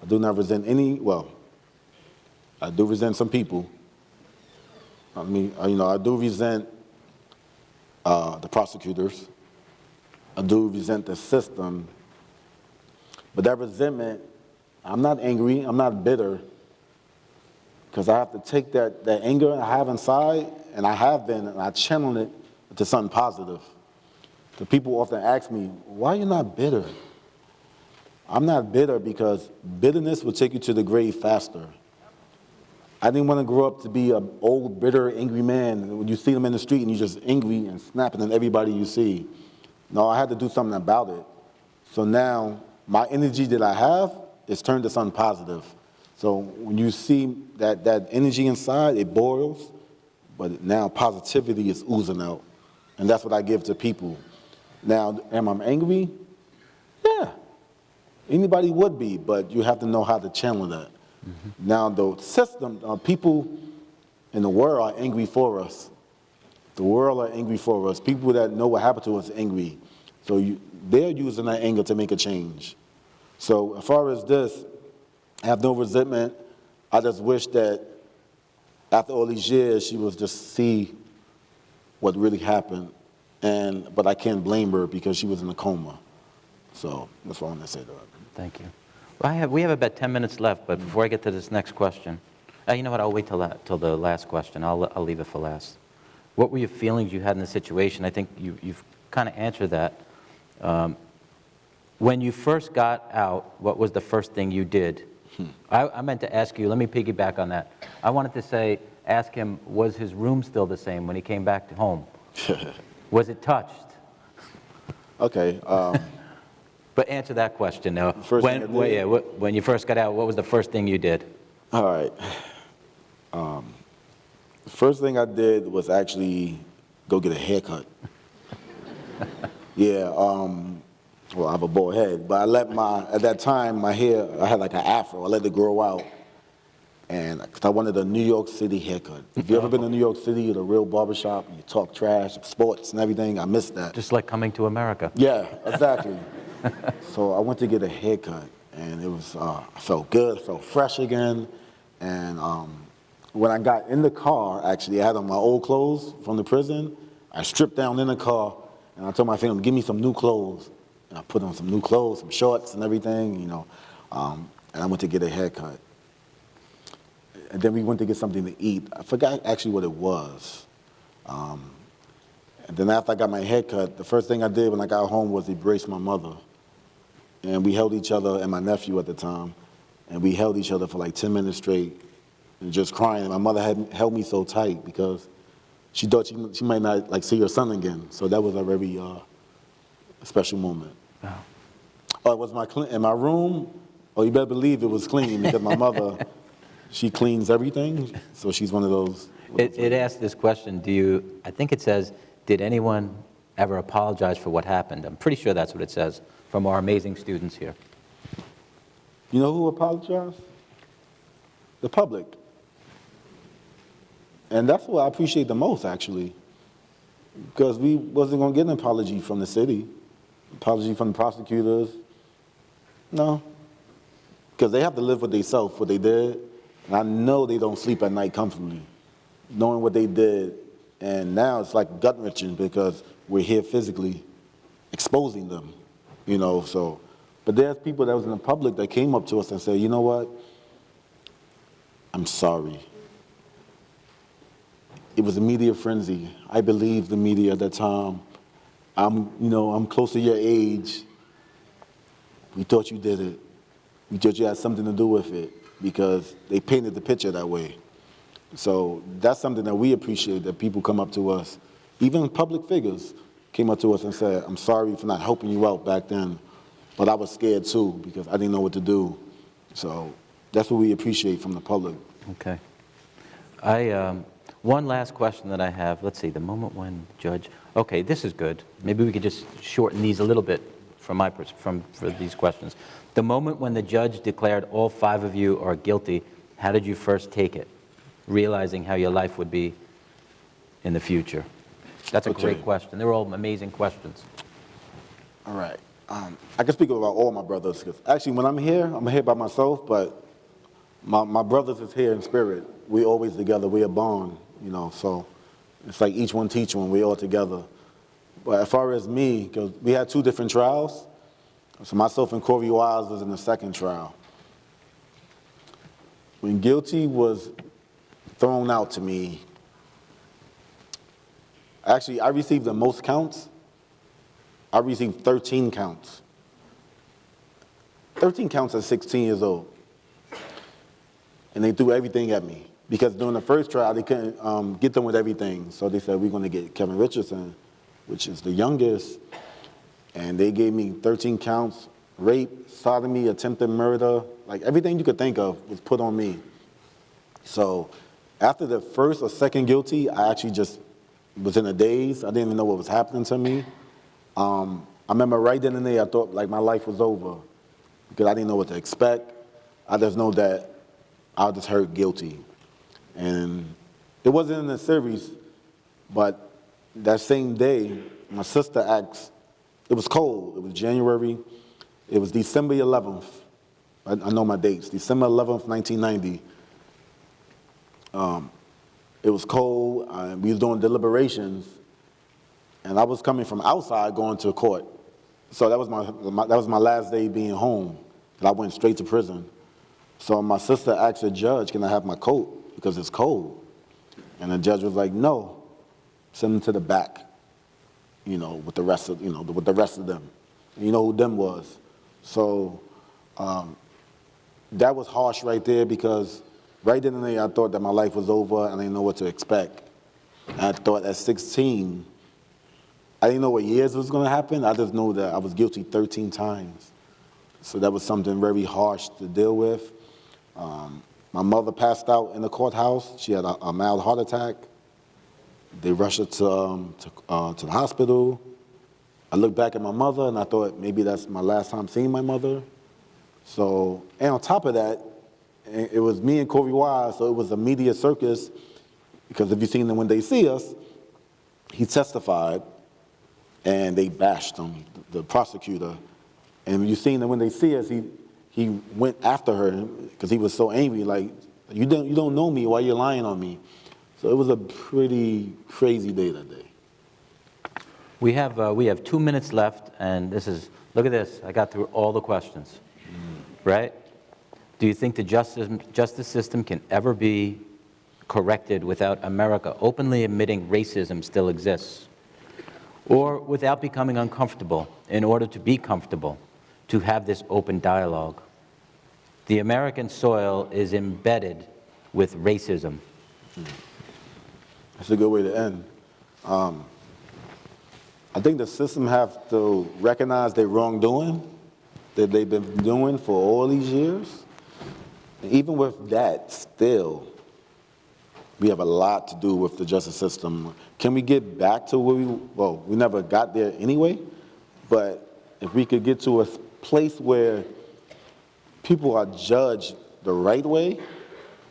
I do not resent I do resent some people. I mean, I do resent the prosecutors. I do resent the system. But that resentment, I'm not angry, I'm not bitter, because I have to take that anger I have inside, and I have been, and I channel it to something positive. The people often ask me, why are you not bitter? I'm not bitter because bitterness will take you to the grave faster. I didn't want to grow up to be an old, bitter, angry man. When you see them in the street and you're just angry and snapping at everybody you see. No, I had to do something about it. So now, my energy that I have is turned to something positive. So when you see that energy inside, it boils, but now positivity is oozing out. And that's what I give to people. Now, am I angry? Yeah. Anybody would be, but you have to know how to channel that. Mm-hmm. Now, the system, people in the world are angry for us. The world are angry for us. People that know what happened to us are angry. So they're using that anger to make a change. So as far as this, I have no resentment. I just wish that after all these years, she would just see what really happened. But I can't blame her because she was in a coma. So that's what I want to say to her. Thank you. Well, we have about 10 minutes left, but before I get to this next question, you know what, I'll wait till the last question. I'll leave it for last. What were your feelings you had in the situation? I think you've kind of answered that. When you first got out, what was the first thing you did? I meant to ask you, let me piggyback on that. I wanted to ask him, was his room still the same when he came back home? Was it touched? Okay. But answer that question now. When you first got out, what was the first thing you did? All right. The first thing I did was actually go get a haircut. Yeah, well, I have a bald head, but I let at that time, my hair, I had like an afro. I let it grow out. And 'cause I wanted a New York City haircut. If you ever been to New York City at a real barbershop, you talk trash, sports and everything, I missed that. Just like coming to America. Yeah, exactly. So I went to get a haircut, and it was, I felt good, I felt fresh again. And when I got in the car, actually, I had on my old clothes from the prison. I stripped down in the car, and I told my family, give me some new clothes. And I put on some new clothes, some shorts and everything, and I went to get a haircut. And then we went to get something to eat. I forgot actually what it was. And then after I got my haircut, the first thing I did when I got home was embrace my mother. And we held each other, and my nephew at the time, and we held each other for like 10 minutes straight, and just crying. And my mother had held me so tight because she thought she might not see her son again. So that was a very special moment. Wow. Oh, it was in my room? Oh, you better believe it was clean because my mother, she cleans everything. So she's one of those. It asked this question, I think it says, did anyone ever apologize for what happened? I'm pretty sure that's what it says from our amazing students here. You know who apologized? The public. And that's what I appreciate the most, actually, because we wasn't going to get an apology from the city, apology from the prosecutors. No, because they have to live with themselves, what they did, and I know they don't sleep at night comfortably, knowing what they did, and now it's like gut-wrenching because we're here physically exposing them, so. But there's people that was in the public that came up to us and said, you know what, I'm sorry. It was a media frenzy. I believed the media at that time. I'm close to your age. We thought you did it. We thought you had something to do with it because they painted the picture that way. So that's something that we appreciate, that people come up to us, even public figures came up to us and said, I'm sorry for not helping you out back then, but I was scared too because I didn't know what to do. So that's what we appreciate from the public. Okay. One last question that I have. Let's see, the moment when judge, okay, this is good. Maybe we could just shorten these a little bit for these questions. The moment when the judge declared all 5 of you are guilty, how did you first take it, realizing how your life would be in the future? That's a great question. They're all amazing questions. All right. I can speak about all my brothers, because actually when I'm here by myself, but my brothers is here in spirit. We always together, we a bond, you know, so it's like each one teach one, we all together. But as far as me, because we had 2 different trials, so myself and Corey Wise was in the second trial. When guilty was thrown out to me, actually I received the most counts. I received 13 counts. 13 counts at 16 years old. And they threw everything at me. Because during the first trial, they couldn't get them with everything. So they said, we're going to get Kevin Richardson, which is the youngest. And they gave me 13 counts, rape, sodomy, attempted murder. Like everything you could think of was put on me. So after the first or second guilty, I actually just was in a daze. I didn't even know what was happening to me. I remember right then and there, I thought like my life was over because I didn't know what to expect. I just know that I just heard guilty. And it wasn't in the series, but that same day, my sister asked, it was cold, it was January, it was December 11th. I know my dates, December 11th, 1990. It was cold, we was doing deliberations, and I was coming from outside going to court. So that was my last day being home, and I went straight to prison. So my sister asked the judge, can I have my coat, because it's cold? And the judge was like, no, send them to the back, you know, with the rest of, with the rest of them. And you know who them was. So that was harsh right there, because right then and there I thought that my life was over and I didn't know what to expect. And I thought at 16, I didn't know what years was going to happen. I just know that I was guilty 13 times. So that was something very harsh to deal with. My mother passed out in the courthouse. She had a mild heart attack. They rushed her to the hospital. I looked back at my mother and I thought maybe that's my last time seeing my mother. So, and on top of that, it was me and Corey Wise, so it was a media circus, because if you've seen them when they see us, he testified and they bashed him, the prosecutor. And you've seen them when they see us, he went after her because he was so angry, like, you don't know me, why you lying on me? So it was a pretty crazy day that day. We have 2 minutes left, and look at this, I got through all the questions, right? Do you think the justice system can ever be corrected without America openly admitting racism still exists? Or without becoming uncomfortable in order to be comfortable, to have this open dialogue? The American soil is embedded with racism. That's a good way to end. I think the system have to recognize their wrongdoing that they've been doing for all these years. And even with that, still, we have a lot to do with the justice system. Can we get back to where we never got there anyway, but if we could get to a place where people are judged the right way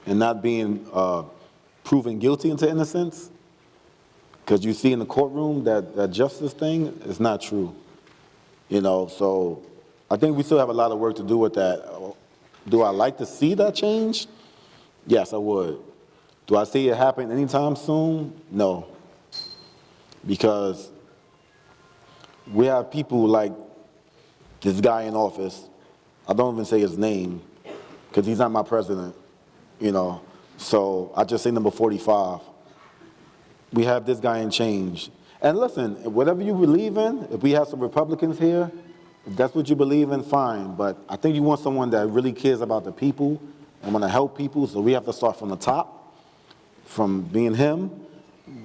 and not being proven guilty into innocence, because you see in the courtroom that justice thing is not true. So I think we still have a lot of work to do with that. Do I like to see that change? Yes, I would. Do I see it happen anytime soon? No. Because we have people like this guy in office. I don't even say his name because he's not my president, So I just say number 45. We have this guy in change. And listen, whatever you believe in, if we have some Republicans here, if that's what you believe in, fine. But I think you want someone that really cares about the people and want to help people. So we have to start from the top, from being him,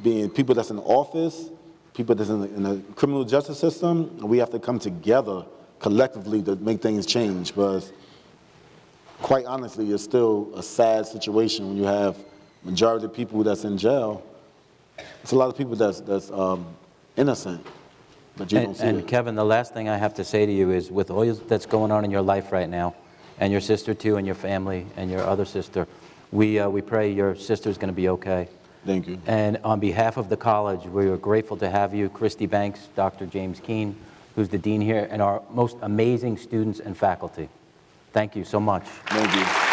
being people that's in office, people that's in the criminal justice system. And we have to come together collectively to make things change. Because quite honestly, it's still a sad situation when you have majority of the people that's in jail, it's a lot of people that's innocent, but you don't see And it. Kevin, the last thing I have to say to you is, with all that's going on in your life right now, and your sister too, and your family, and your other sister, we pray your sister's going to be okay. Thank you. And on behalf of the college, we are grateful to have you, Christy Banks, Dr. James Keene, who's the dean here, and our most amazing students and faculty. Thank you so much. Thank you.